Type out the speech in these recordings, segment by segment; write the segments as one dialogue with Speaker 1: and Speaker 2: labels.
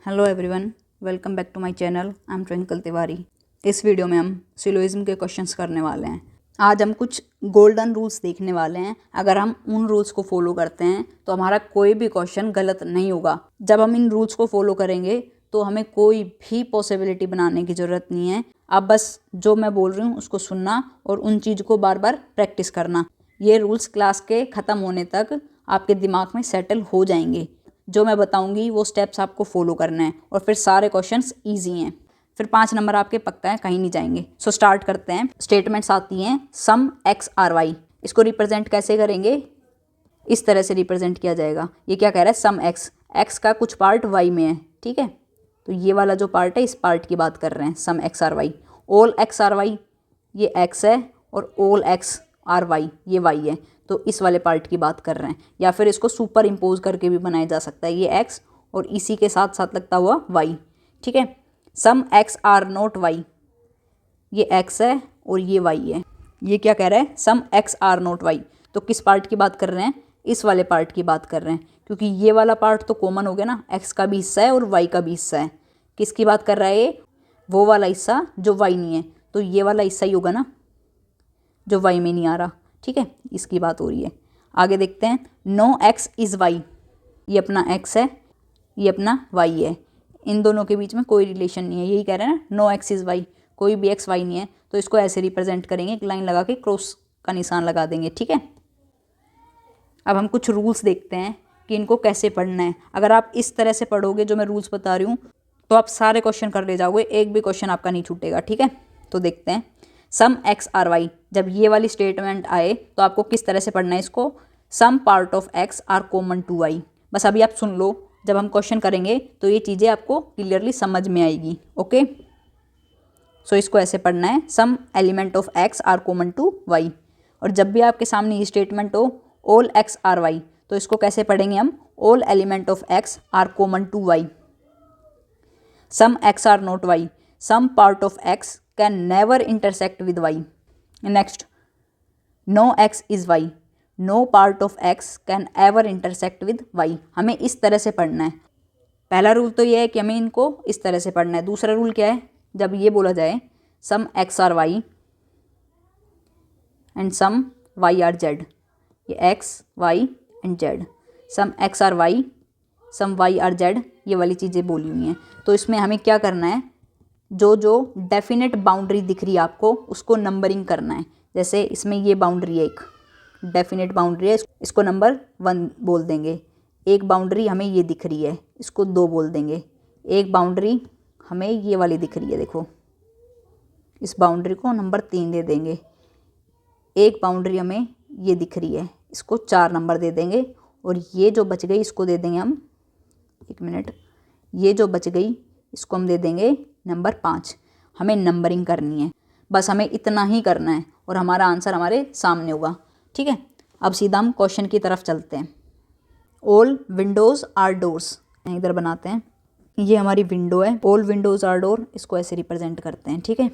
Speaker 1: Hello everyone, welcome back to my channel. I am Twinkle Tiwari. इस video में हम सिलोइज्म के क्वेश्चंस करने वाले हैं। आज हम कुछ गोल्डन रूल्स देखने वाले हैं। अगर हम उन रूल्स को फॉलो करते हैं तो हमारा कोई भी क्वेश्चन गलत नहीं होगा। जब हम इन रूल्स को फॉलो करेंगे तो हमें कोई भी पॉसिबिलिटी बनाने की ज़रूरत नहीं है। आप बस जो मैं बोल रही हूँ उसको सुनना और उन चीज़ को बार बार प्रैक्टिस करना। ये रूल्स क्लास के ख़त्म होने तक आपके दिमाग में सेटल हो जाएंगे। जो मैं बताऊंगी वो स्टेप्स आपको फॉलो करना है और फिर सारे क्वेश्चंस इजी हैं। फिर 5 नंबर आपके पक्का है, कहीं नहीं जाएंगे। सो स्टार्ट करते हैं। स्टेटमेंट्स आती हैं सम एक्स आर वाई। इसको रिप्रेजेंट कैसे करेंगे? इस तरह से रिप्रेजेंट किया जाएगा। ये क्या कह रहा है? सम एक्स, एक्स का कुछ पार्ट वाई में है, ठीक है। तो ये वाला जो पार्ट है इस पार्ट की बात कर रहे हैं, some x are Y. All X are Y, ये एक्स है और ऑल एक्स आर वाई ये वाई है। तो इस वाले पार्ट की बात कर रहे हैं। या फिर इसको सुपर इम्पोज करके भी बनाया जा सकता है, ये एक्स और इसी के साथ साथ लगता हुआ वाई, ठीक है। सम एक्स आर नॉट वाई, ये एक्स है और ये वाई है। ये क्या कह रहा है? सम एक्स आर नॉट वाई। तो किस पार्ट की बात कर रहे हैं? इस वाले पार्ट की बात कर रहे हैं, क्योंकि ये वाला पार्ट तो कॉमन हो गया ना, एक्स का भी हिस्सा है और वाई का भी हिस्सा है। किसकी बात कर रहा है ये? वो वाला हिस्सा जो वाई नहीं है। तो ये वाला हिस्सा ही होगा ना जो वाई में नहीं आ रहा, ठीक है। इसकी बात हो रही है। आगे देखते हैं। नो एक्स इज़ वाई, ये अपना एक्स है, ये अपना वाई है। इन दोनों के बीच में कोई रिलेशन नहीं है। यही कह रहे हैं ना, नो एक्स इज़ वाई, कोई भी एक्स वाई नहीं है। तो इसको ऐसे रिप्रेजेंट करेंगे, एक लाइन लगा के क्रॉस का निशान लगा देंगे, ठीक है। अब हम कुछ रूल्स देखते हैं कि इनको कैसे पढ़ना है। अगर आप इस तरह से पढ़ोगे जो मैं रूल्स बता रही हूँ तो आप सारे क्वेश्चन कर ले जाओगे, एक भी क्वेश्चन आपका नहीं छूटेगा, ठीक है। तो देखते हैं। सम एक्स आर वाई, जब ये वाली स्टेटमेंट आए तो आपको किस तरह से पढ़ना है इसको? Some part of x are common to y. बस अभी आप सुन लो, जब हम क्वेश्चन करेंगे तो ये चीज़ें आपको क्लियरली समझ में आएगी, ओके। सो इसको ऐसे पढ़ना है, some element of x are common to y. और जब भी आपके सामने ये स्टेटमेंट हो ऑल एक्स आर वाई, तो इसको कैसे पढ़ेंगे हम? All element of x are common to y. Some x are not y, some part of x can never intersect with y. Next, no x is y, no part of x can ever intersect with y. हमें इस तरह से पढ़ना है। पहला rule तो ये है कि हमें इनको इस तरह से पढ़ना है। दूसरा रूल क्या है? जब ये बोला जाए some x are Y and some Y are Z, ये X Y and Z, some x are Y some Y are Z, ये वाली चीज़ें बोली हुई हैं। तो इसमें हमें क्या करना है? जो जो डेफिनेट बाउंड्री दिख रही है आपको उसको नंबरिंग करना है। जैसे इसमें ये बाउंड्री है, एक डेफिनेट बाउंड्री है, इसको नंबर 1 बोल देंगे। एक बाउंड्री हमें ये दिख रही है, इसको 2 बोल देंगे। एक बाउंड्री हमें ये वाली दिख रही है, देखो, इस बाउंड्री को नंबर 3 दे देंगे। एक बाउंड्री हमें ये दिख रही है, इसको 4 नंबर दे देंगे। और ये जो बच गई इसको दे देंगे हम, एक मिनट, ये जो बच गई इसको हम दे देंगे नंबर 5। हमें नंबरिंग करनी है, बस हमें इतना ही करना है और हमारा आंसर हमारे सामने होगा, ठीक है। अब सीधा हम क्वेश्चन की तरफ चलते हैं। ऑल विंडोज़ आर डोर्स, इधर बनाते हैं। ये हमारी विंडो है, ऑल विंडोज़ आर डोर, इसको ऐसे रिप्रेजेंट करते हैं, ठीक है।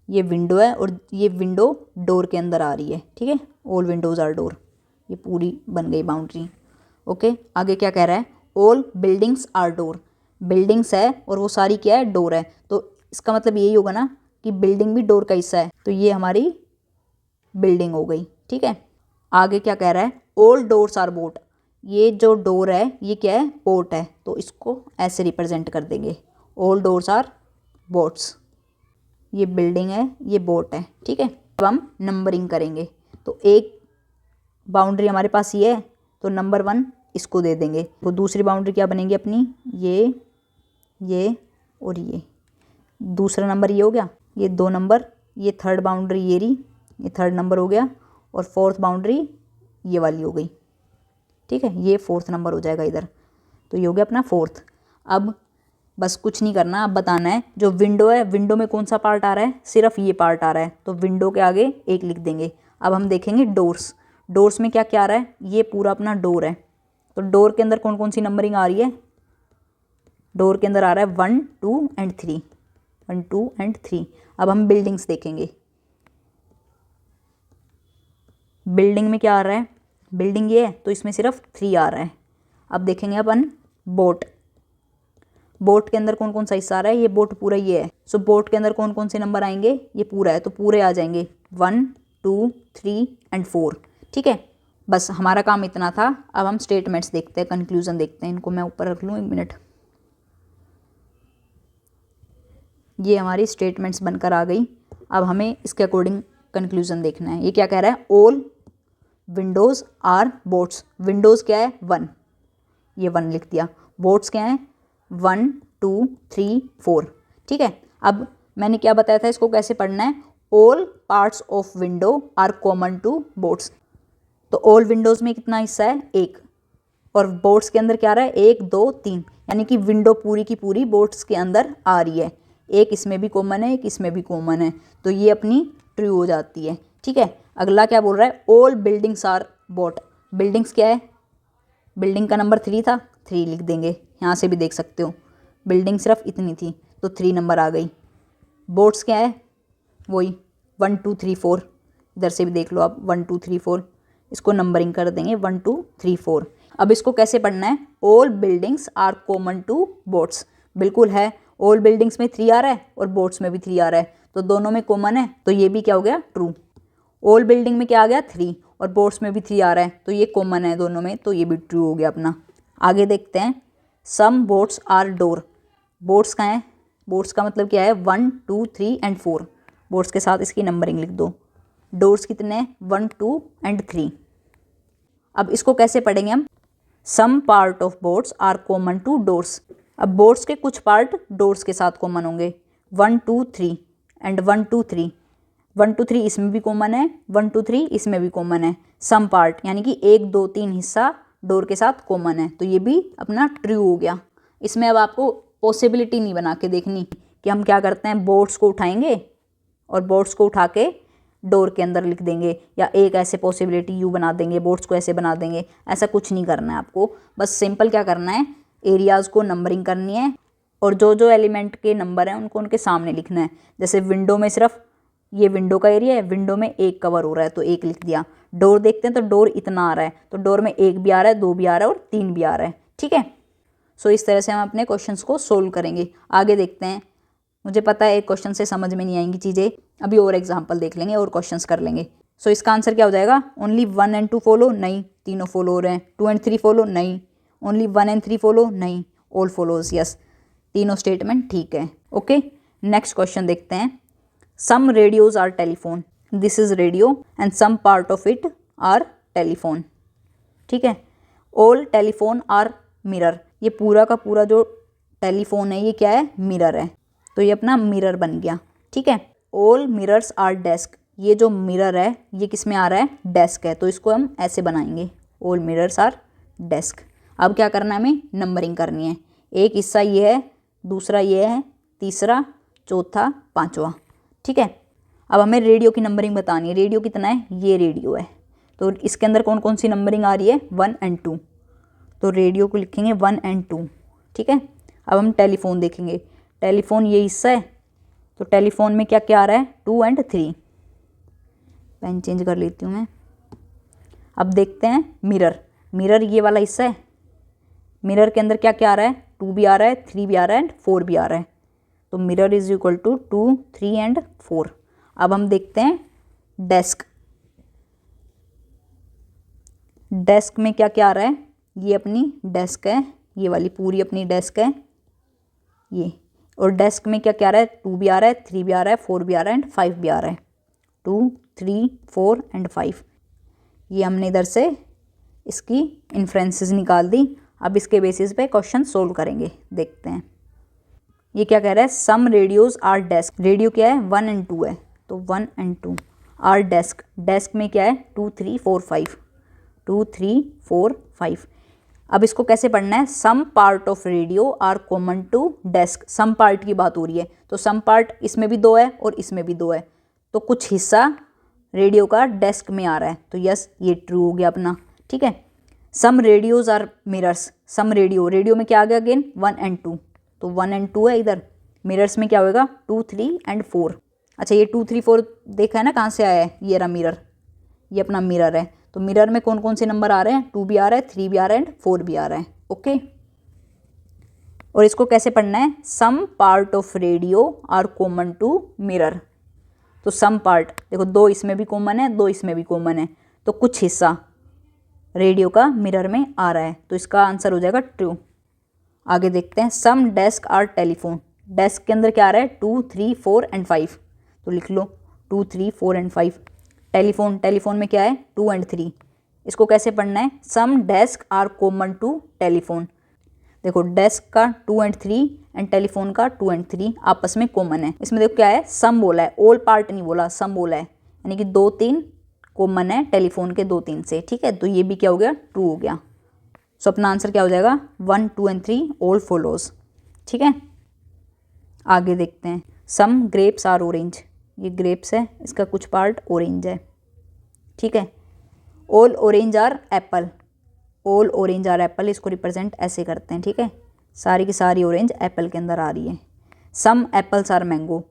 Speaker 1: ये विंडो है और ये विंडो डोर के अंदर आ रही है, ठीक है। ऑल विंडोज़ आर डोर, ये पूरी बन गई बाउंड्री, ओके। आगे क्या कह रहा है? All buildings are door, buildings है और वो सारी क्या है? डोर है। तो इसका मतलब यही होगा ना कि बिल्डिंग भी डोर का हिस्सा है। तो ये हमारी बिल्डिंग हो गई, ठीक है। आगे क्या कह रहा है? ऑल डोर्स आर बोट, ये जो डोर है ये क्या है? बोट है। तो इसको ऐसे रिप्रेजेंट कर देंगे, ऑल डोर्स आर बोट्स। ये बिल्डिंग है, ये बोट है, ठीक है। अब हम नंबरिंग करेंगे। तो एक बाउंड्री हमारे पास ये है, तो नंबर 1 इसको दे देंगे। तो दूसरी बाउंड्री क्या बनेगी अपनी? ये और ये। दूसरा नंबर ये हो गया, ये 2 नंबर, ये थर्ड बाउंड्री ये रही, ये थर्ड नंबर हो गया। और फोर्थ बाउंड्री ये वाली हो गई, ठीक है। ये 4th नंबर हो जाएगा इधर। तो ये हो गया अपना 4th। अब बस कुछ नहीं करना, अब बताना है जो विंडो है, विंडो में कौन सा पार्ट आ रहा है? सिर्फ ये पार्ट आ रहा है, तो विंडो के आगे 1 लिख देंगे। अब हम देखेंगे डोर्स, डोर्स में क्या क्या आ रहा है? ये पूरा अपना डोर है। तो डोर के अंदर कौन कौन सी नंबरिंग आ रही है? डोर के अंदर आ रहा है 1 2 एंड 3, 1 2 एंड 3। अब हम बिल्डिंग्स देखेंगे। बिल्डिंग में क्या आ रहा है? बिल्डिंग ये है तो इसमें सिर्फ 3 आ रहा है। अब देखेंगे अपन बोट, बोट के अंदर कौन कौन सा हिस्सा आ रहा है, ये बोट पूरा ये है। सो बोट के अंदर कौन कौन से नंबर आएंगे, ये पूरा है तो पूरे आ जाएंगे 1 2 3 एंड 4। ठीक है, बस हमारा काम इतना था। अब हम स्टेटमेंट्स देखते हैं, कंक्लूजन देखते हैं। इनको मैं ऊपर रख लूँ 1 मिनट। ये हमारी स्टेटमेंट्स बनकर आ गई। अब हमें इसके अकॉर्डिंग कंक्लूजन देखना है। ये क्या कह रहा है, all windows are boats. Windows क्या है 1, ये 1 लिख दिया। बोट्स क्या है 1 2 3 4। ठीक है, अब मैंने क्या बताया था, इसको कैसे पढ़ना है, all parts of window are common to boats. तो ऑल विंडोज़ में कितना हिस्सा है, 1, और बोट्स के अंदर क्या आ रहा है 1 2 3, यानी कि विंडो पूरी की पूरी बोट्स के अंदर आ रही है। एक इसमें भी कॉमन है, एक इसमें भी कॉमन है, तो ये अपनी ट्रू हो जाती है। ठीक है, अगला क्या बोल रहा है, all buildings are boat. Buildings क्या है, बिल्डिंग का नंबर 3 था, 3 लिख देंगे। यहाँ से भी देख सकते हो बिल्डिंग सिर्फ इतनी थी तो 3 नंबर आ गई। बोट्स क्या है, वही 1 2 3 4, इधर से भी देख लो आप 1 2 3 4, इसको नंबरिंग कर देंगे 1 2 3 4। अब इसको कैसे पढ़ना है, all buildings are common to boats. बिल्कुल है, ऑल बिल्डिंग्स में 3 आ रहा है और बोट्स में भी 3 आ रहा है, तो दोनों में कॉमन है, तो ये भी क्या हो गया ट्रू। ऑल बिल्डिंग में क्या आ गया 3 और बोट्स में भी 3 आ रहा है, तो ये कॉमन है दोनों में, तो ये भी ट्रू हो गया अपना। आगे देखते हैं, सम बोट्स आर डोर। बोट्स कहाँ है, बोट्स का मतलब क्या है 1 2 3 एंड 4। बोट्स के साथ इसकी नंबरिंग लिख दो। डोर्स कितने हैं 1 2 एंड 3। अब इसको कैसे पढ़ेंगे हम, some part of boats are common to doors. अब बोट्स के कुछ पार्ट डोर्स के साथ कॉमन होंगे, 1 2 3 एंड 1 2 3। 1 2 3 इसमें भी कॉमन है, 1 2 3 इसमें भी कॉमन है। सम पार्ट यानी कि 1 2 3 हिस्सा डोर के साथ कॉमन है, तो ये भी अपना ट्रू हो गया। इसमें अब आपको पॉसिबिलिटी नहीं बना के देखनी कि हम क्या करते हैं, बोट्स को उठाएंगे और बोट्स को उठा के डोर के अंदर लिख देंगे, या एक ऐसे पॉसिबिलिटी यू बना देंगे, बोट्स को ऐसे बना देंगे। ऐसा कुछ नहीं करना है आपको, बस सिंपल क्या करना है, एरियाज़ को नंबरिंग करनी है और जो जो एलिमेंट के नंबर हैं उनको उनके सामने लिखना है। जैसे विंडो में सिर्फ ये विंडो का एरिया है, विंडो में 1 कवर हो रहा है तो 1 लिख दिया। डोर देखते हैं तो डोर इतना आ रहा है, तो डोर में 1 भी आ रहा है, 2 भी आ रहा है और 3 भी आ रहा है। ठीक है, सो इस तरह से हम अपने क्वेश्चंस को सोल्व करेंगे। आगे देखते हैं, मुझे पता है एक क्वेश्चन से समझ में नहीं आएंगी चीज़ें, अभी और एग्जाम्पल देख लेंगे और क्वेश्चंस कर लेंगे। सो इसका आंसर क्या हो जाएगा, ओनली 1 एंड 2 फॉलो, नहीं, तीनों फॉलो हो रहे हैं। 2 एंड 3 फॉलो, नहीं। ओनली 1 एंड 3 फॉलो, नहीं। ऑल फॉलोज, यस, तीनों स्टेटमेंट ठीक है। ओके, नेक्स्ट क्वेश्चन देखते हैं। Some radios are telephone, this is radio and some part of it are telephone. ठीक है, ऑल टेलीफोन आर मिरर, ये पूरा का पूरा जो टेलीफोन है ये क्या है, मिरर है, तो ये अपना मिरर बन गया। ठीक है, ऑल मिरर्स आर डेस्क, ये जो मिरर है ये किस में आ रहा है, डेस्क है, तो इसको हम ऐसे बनाएंगे, ऑल मिरर्स आर डेस्क। अब क्या करना है, हमें नंबरिंग करनी है। एक हिस्सा ये है, दूसरा ये है, तीसरा, चौथा, पांचवा। ठीक है, अब हमें रेडियो की नंबरिंग बतानी है। रेडियो कितना है, ये रेडियो है, तो इसके अंदर कौन कौन सी नंबरिंग आ रही है, 1 एंड 2, तो रेडियो को लिखेंगे 1 एंड 2। ठीक है, अब हम टेलीफोन देखेंगे। टेलीफोन ये हिस्सा है, तो टेलीफोन में क्या क्या आ रहा है, 2 एंड 3। पेन चेंज कर लेती हूँ मैं। अब देखते हैं मिरर, मिरर ये वाला हिस्सा है, मिरर के अंदर क्या क्या आ रहा है, 2 भी आ रहा है, 3 भी आ रहा है एंड 4 भी आ रहा है, तो mirror is equal to 2 3 and 4। अब हम देखते हैं डेस्क, डेस्क में क्या क्या आ रहा है, ये अपनी डेस्क है, ये वाली पूरी अपनी डेस्क है ये, और डेस्क में क्या क्या आ रहा है, 2 भी आ रहा है, 3 भी आ रहा है, 4 भी आ रहा है एंड 5 भी आ रहा है, 2 3 4 एंड 5। ये हमने इधर से इसकी इन्फ्रेंसेस निकाल दी। अब इसके बेसिस पे क्वेश्चन सोल्व करेंगे, देखते हैं। ये क्या कह रहा है, some radios are desk, radio क्या है 1 एंड 2 है, तो 1 एंड 2 आर डेस्क, डेस्क में क्या है 2 3 4 5, 2 3 4 5। अब इसको कैसे पढ़ना है, some part of radio are common to desk, some part की बात हो रही है, तो सम पार्ट इसमें भी 2 है और इसमें भी 2 है, तो कुछ हिस्सा रेडियो का डेस्क में आ रहा है, तो यस ये ट्रू हो गया अपना। ठीक है, some radios are mirrors, some radio, radio में क्या आ गया अगेन 1 एंड 2, तो 1 एंड 2 है इधर। मिरर्स में क्या होगा 2 3 एंड 4। अच्छा, ये 2 3 4 देखा है ना कहाँ से आया है, ये रहा मिरर, ये अपना मिरर है, तो मिरर में कौन कौन से नंबर आ रहे हैं, 2 भी आ रहा है, 3 भी आ रहा है एंड 4 भी आ रहा है। ओके, और इसको कैसे पढ़ना है, some part of radio are common to mirror. तो सम पार्ट देखो, दो इसमें भी कॉमन है, दो इसमें भी कॉमन है, तो कुछ हिस्सा रेडियो का मिरर में आ रहा है, तो इसका आंसर हो जाएगा ट्रू। आगे देखते हैं, some desk are telephone. Desk के अंदर क्या आ रहा है, 2, 3, 4 एंड 5, तो लिख लो 2, 3, 4 एंड 5। टेलीफोन, टेलीफोन में क्या है, 2 एंड 3। इसको कैसे पढ़ना है, some desk are common to telephone. देखो डेस्क का 2 एंड 3 एंड टेलीफोन का 2 एंड 3 आपस में कॉमन है। इसमें देखो क्या है, सम बोला है, ऑल पार्ट नहीं बोला, सम बोला है, यानी कि 2, 3 कॉमन है टेलीफोन के 2, 3 से, ठीक है। तो ये भी क्या हो गया, ट्रू हो गया। सो अपना आंसर क्या हो जाएगा, 1, 2 एंड 3 ऑल फॉलोज, ठीक है। आगे देखते हैं, सम ग्रेप्स आर ऑरेंज। ये ग्रेप्स है, इसका कुछ पार्ट ऑरेंज है, ठीक है। All orange are apple. All orange are apple, इसको रिप्रेजेंट ऐसे करते हैं, ठीक है। सारी की सारी ऑरेंज एप्पल के अंदर आ रही है। सम एप्पल्स आर मैंगो।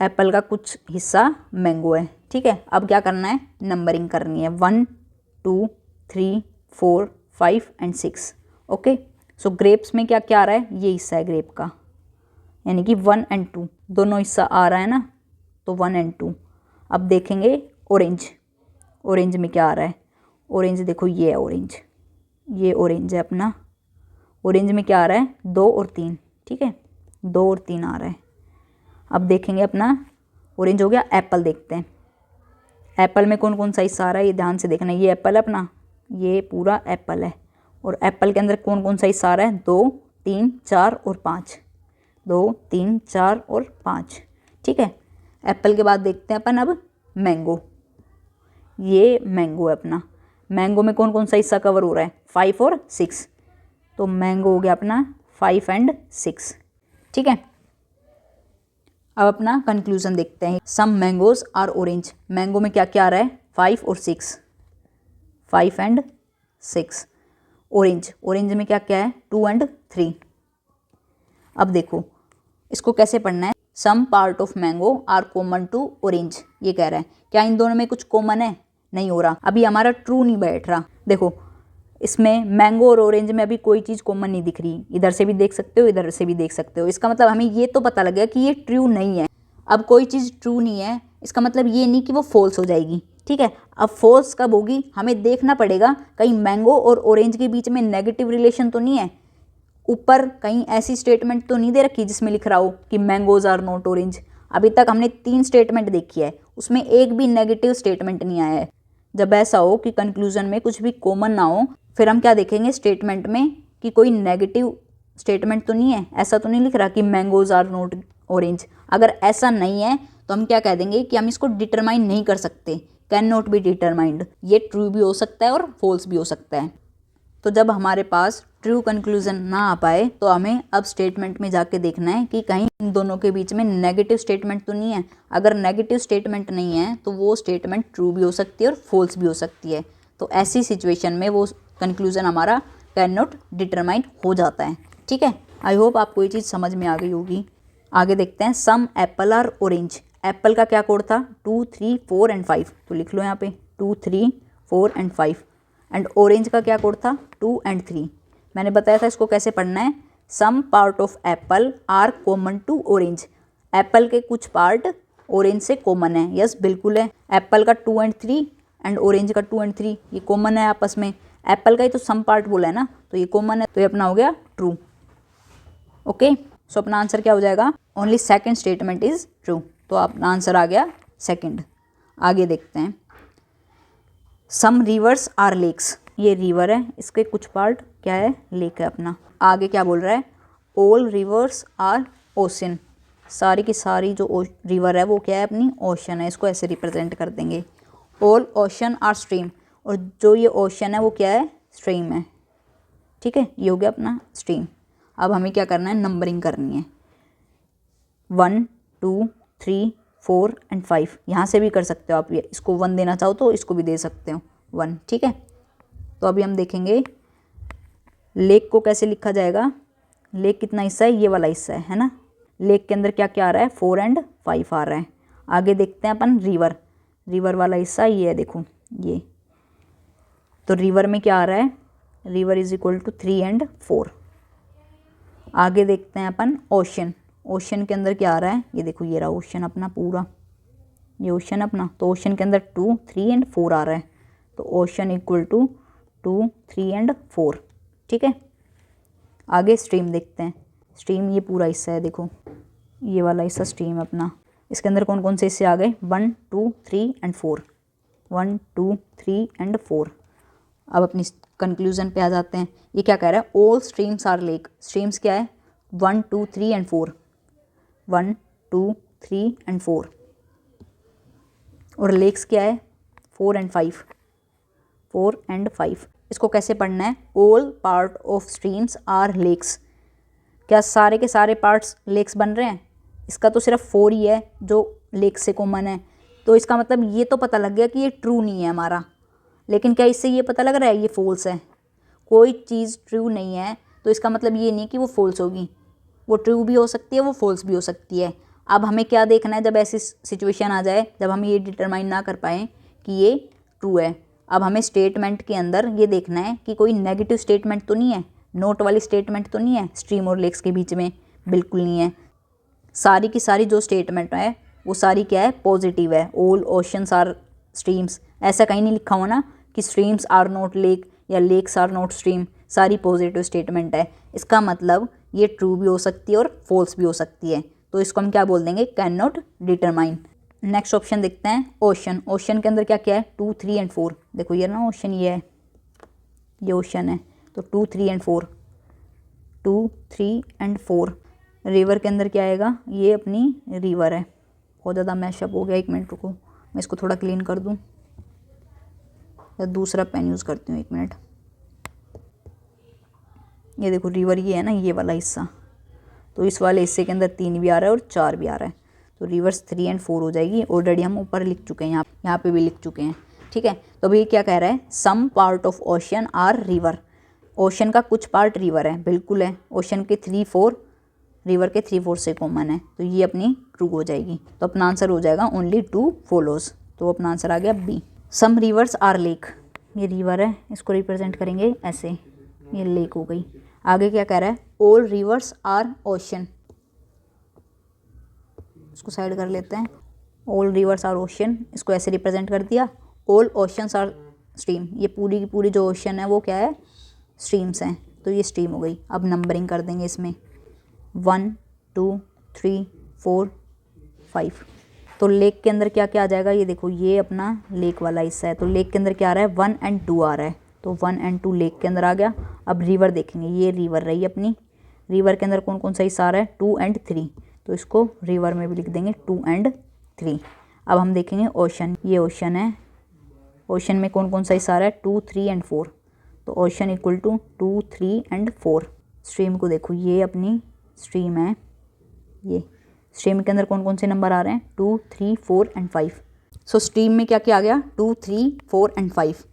Speaker 1: एप्पल का कुछ हिस्सा मैंगो है, ठीक है। अब क्या करना है, नंबरिंग करनी है, 1, 2, 3, 4, 5 एंड 6, ओके। सो ग्रेप्स में क्या क्या आ रहा है, ये हिस्सा है ग्रेप का, यानी कि 1 एंड 2 दोनों हिस्सा आ रहा है ना, तो 1 एंड 2। अब देखेंगे ऑरेंज, ऑरेंज में क्या आ रहा है, ऑरेंज देखो ये है ऑरेंज, ये ऑरेंज है अपना। ऑरेंज में क्या आ रहा है, 2 और 3, ठीक है, 2 और 3 आ रहा है। अब देखेंगे अपना ऑरेंज हो गया। एप्पल देखते हैं, एप्पल में कौन कौन सा हिस्सा आ रहा है, ये ध्यान से देखना है। ये एप्पल है अपना, ये पूरा एप्पल है, और एप्पल के अंदर कौन कौन सा हिस्सा आ रहा है, 2, 3, 4 और 5, 2, 3, 4 और 5, ठीक है। एप्पल के बाद देखते हैं अपन अब मैंगो। ये मैंगो है अपना, मैंगो में कौन कौन सा हिस्सा कवर हो रहा है, 5 और 6, तो मैंगो हो गया अपना 5 एंड 6, ठीक है। अब अपना कंक्लूजन देखते हैं, सम मैंगोज आर ऑरेंज। मैंगो में क्या क्या आ रहा है, 5 और 6, 5 एंड 6। ऑरेंज, ऑरेंज में क्या क्या है, 2 एंड 3। अब देखो इसको कैसे पढ़ना है, some part of mango are common to orange. ये कह रहा है क्या इन दोनों में कुछ कॉमन है, नहीं हो रहा, अभी हमारा ट्रू नहीं बैठ रहा। देखो इसमें मैंगो और ऑरेंज में अभी कोई चीज़ कॉमन नहीं दिख रही, इधर से भी देख सकते हो, इधर से भी देख सकते हो। इसका मतलब हमें ये तो पता लग गया कि ये ट्रू नहीं है। अब कोई चीज़ ट्रू नहीं है, इसका मतलब ये नहीं कि वो फॉल्स हो जाएगी, ठीक है। अब फॉल्स कब होगी, हमें देखना पड़ेगा कहीं मैंगो और ऑरेंज के बीच में नेगेटिव रिलेशन तो नहीं है, ऊपर कहीं ऐसी स्टेटमेंट तो नहीं दे रखी जिसमें लिख रहा हो कि मैंगोज आर नॉट ऑरेंज। अभी तक हमने 3 स्टेटमेंट देखी है, उसमें एक भी नेगेटिव स्टेटमेंट नहीं आया है। जब ऐसा हो कि कंक्लूजन में कुछ भी कॉमन ना हो, फिर हम क्या देखेंगे स्टेटमेंट में कि कोई नेगेटिव स्टेटमेंट तो नहीं है, ऐसा तो नहीं लिख रहा कि मैंगोज आर नॉट ऑरेंज। अगर ऐसा नहीं है तो हम क्या कह देंगे कि हम इसको डिटरमाइन नहीं कर सकते, कैन नॉट बी डिटरमाइंड। ये ट्रू भी हो सकता है और फॉल्स भी हो सकता है। तो जब हमारे पास ट्रू कंक्लूजन ना आ पाए तो हमें अब स्टेटमेंट में जाके देखना है कि कहीं इन दोनों के बीच में नेगेटिव स्टेटमेंट तो नहीं है। अगर नेगेटिव स्टेटमेंट नहीं है तो वो स्टेटमेंट ट्रू भी हो सकती है और फॉल्स भी हो सकती है। तो ऐसी सिचुएशन में वो कंक्लूजन हमारा कैन नॉट डिटरमाइन हो जाता है, ठीक है। आई होप आपको ये चीज़ समझ में आ गई होगी। आगे देखते हैं, सम एप्पल आर ऑरेंज। एप्पल का क्या कोड था, 2, 3, 4 एंड 5, तो लिख लो यहाँ पे 2, 3, 4 एंड 5। एंड ऑरेंज का क्या कोड था, 2 एंड 3। मैंने बताया था इसको कैसे पढ़ना है, some part of apple are common to orange. Apple के कुछ पार्ट ऑरेंज से कॉमन है, यस बिल्कुल है। एप्पल का 2 एंड 3 एंड ऑरेंज का 2 एंड 3 ये कॉमन है आपस में। एप्पल का ही तो सम पार्ट बोला है ना, तो ये कॉमन है, तो ये अपना हो गया ट्रू, ओके। सो अपना आंसर क्या हो जाएगा, only second statement is true, तो अपना आंसर आ गया सेकेंड। आगे देखते हैं, सम रिवर्स आर लेक्स। ये रिवर है, इसके कुछ पार्ट क्या है, लेक है अपना। आगे क्या बोल रहा है, ऑल रिवर्स आर ओशन। सारी की सारी जो रिवर है वो क्या है, अपनी ओशन है, इसको ऐसे रिप्रेजेंट कर देंगे। ऑल ओशन आर स्ट्रीम, और जो ये ओशन है वो क्या है, स्ट्रीम है, ठीक है। ये हो गया अपना स्ट्रीम। अब हमें क्या करना है, नंबरिंग करनी है, 1, 2, 3, 4 एंड 5। यहाँ से भी कर सकते हो आप, ये इसको 1 देना चाहो तो इसको भी दे सकते हो 1, ठीक है। तो अभी हम देखेंगे लेक को कैसे लिखा जाएगा। लेक कितना हिस्सा है, ये वाला हिस्सा है ना। लेक के अंदर क्या क्या आ रहा है, 4 एंड 5 आ रहा है। आगे देखते हैं अपन रिवर, रिवर वाला हिस्सा ये है, देखो ये। तो रिवर में क्या आ रहा है, river is equal to 3 and 4। आगे देखते हैं अपन ओशन। ओशन के अंदर क्या आ रहा है, ये देखो ये रहा ओशन अपना पूरा, ये ओशन अपना। तो ओशन के अंदर 2, 3 एंड 4 आ रहा है, तो ओशन इक्वल टू 2, 3 एंड 4। ठीक है, आगे स्ट्रीम देखते हैं। स्ट्रीम ये पूरा हिस्सा है, देखो ये वाला हिस्सा स्ट्रीम अपना। इसके अंदर कौन कौन से हिस्से आ गए, 1, 2, 3 एंड 4, 1, 2, 3 एंड 4। अब अपनी कंक्लूजन पे आ जाते हैं। ये क्या कह रहा है, all streams are lake. Streams क्या है, 1, 2, 3 एंड 4, 1, 2, 3 एंड 4। और लेक्स क्या है, 4 एंड 5, 4 एंड 5। इसको कैसे पढ़ना है, all part of streams are lakes. क्या सारे के सारे पार्ट्स लेक्स बन रहे हैं, इसका तो सिर्फ 4 ही है जो लेक से कॉमन है। तो इसका मतलब ये तो पता लग गया कि ये ट्रू नहीं है हमारा, लेकिन क्या इससे ये पता लग रहा है ये फॉल्स है। कोई चीज़ ट्रू नहीं है तो इसका मतलब ये नहीं कि वो फॉल्स होगी, वो ट्रू भी हो सकती है, वो फॉल्स भी हो सकती है। अब हमें क्या देखना है, जब ऐसी सिचुएशन आ जाए जब हम ये डिटरमाइन ना कर पाएँ कि ये ट्रू है, अब हमें स्टेटमेंट के अंदर ये देखना है कि कोई नेगेटिव स्टेटमेंट तो नहीं है, नोट वाली स्टेटमेंट तो नहीं है स्ट्रीम और लेक्स के बीच में, बिल्कुल नहीं है। सारी की सारी जो स्टेटमेंट है वो सारी क्या है, पॉजिटिव है। ऑल ओशंस आर स्ट्रीम्स, ऐसा कहीं नहीं लिखा हुआ ना कि स्ट्रीम्स आर नॉट लेक या लेक्स आर नॉट स्ट्रीम, सारी पॉजिटिव स्टेटमेंट है। इसका मतलब ये ट्रू भी हो सकती है और फॉल्स भी हो सकती है, तो इसको हम क्या बोल देंगे, can not determine. Next option देखते हैं ओशन। ओशन के अंदर क्या क्या है, 2, 3 एंड 4। देखो ये ना ओशन, ये है, ये ओशन है, तो 2, 3 एंड 4, 2, 3 एंड 4। रिवर के अंदर क्या आएगा, ये अपनी रिवर है। बहुत ज़्यादा मैशअप हो गया, 1 मिनट रुको, मैं इसको थोड़ा क्लीन कर दूँ या दूसरा पेन यूज़ करती हूँ, 1 मिनट। ये देखो रिवर ये है ना, ये वाला हिस्सा, तो इस वाले हिस्से के अंदर 3 भी आ रहा है और 4 भी आ रहा है, तो रिवर्स 3 एंड 4 हो जाएगी। ऑलरेडी हम ऊपर लिख चुके हैं, यहाँ पे भी लिख चुके हैं। ठीक है, तो अभी क्या कह रहा है, some part of ocean are river. Ocean का कुछ पार्ट रिवर है, बिल्कुल है। ओशन के 3, 4 रिवर के 3, 4 से कॉमन है, तो ये अपनी ट्रू हो जाएगी। तो अपना आंसर हो जाएगा ओनली 2 फॉलोज, तो अपना आंसर आ गया B. Some rivers are lake, ये रिवर है, इसको रिप्रेजेंट करेंगे ऐसे, ये लेक हो गई। आगे क्या कह रहा है, ऑल रिवर्स आर ओशन, इसको साइड कर लेते हैं। ऑल रिवर्स आर ओशन, इसको ऐसे रिप्रेजेंट कर दिया। ऑल ओशंस आर स्ट्रीम, ये पूरी की पूरी जो ओशन है वो क्या है, स्ट्रीम्स हैं, तो ये स्ट्रीम हो गई। अब नंबरिंग कर देंगे इसमें, 1, 2, 3, 4, 5। तो लेक के अंदर क्या क्या आ जाएगा, ये देखो ये अपना लेक वाला हिस्सा है, तो लेक के अंदर क्या आ रहा है, 1 एंड 2 आ रहा है, तो 1 एंड 2 लेक के अंदर आ गया। अब रिवर देखेंगे, ये रिवर रही अपनी, रिवर के अंदर कौन कौन सा हिस्सा आ रहा है, 2 एंड 3, तो इसको रिवर में भी लिख देंगे 2 एंड 3। अब हम देखेंगे ओशन, ये ओशन है, ओशन में कौन कौन सा हिस्सा आ रहा है, 2, 3 एंड 4, तो ocean equal to 2, 3 and 4। Stream को देखो, ये अपनी स्ट्रीम है, ये स्ट्रीम के अंदर कौन कौन से नंबर आ रहे हैं, 2, 3, 4 एंड 5। सो स्ट्रीम में क्या क्या आ गया, 2, 3, 4 एंड 5।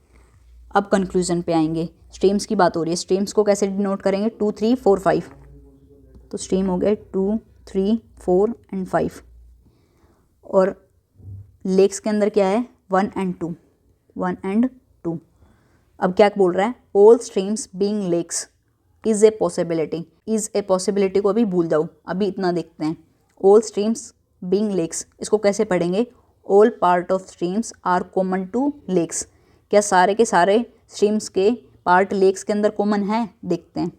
Speaker 1: अब कंक्लूजन पे आएंगे, स्ट्रीम्स की बात हो रही है, स्ट्रीम्स को कैसे डिनोट करेंगे, 2, 3, 4, 5। तो स्ट्रीम हो गए 2, 3, 4 एंड 5। और लेक्स के अंदर क्या है, 1 एंड 2, 1 एंड 2। अब क्या बोल रहा है, all streams being lakes is a possibility. Is a possibility को अभी भूल जाओ, अभी इतना देखते हैं। ऑल स्ट्रीम्स बीइंग लेक्स, इसको कैसे पढ़ेंगे, all part of streams are common to lakes. क्या सारे के सारे स्ट्रीम्स के पार्ट लेक्स के अंदर कॉमन है, देखते हैं।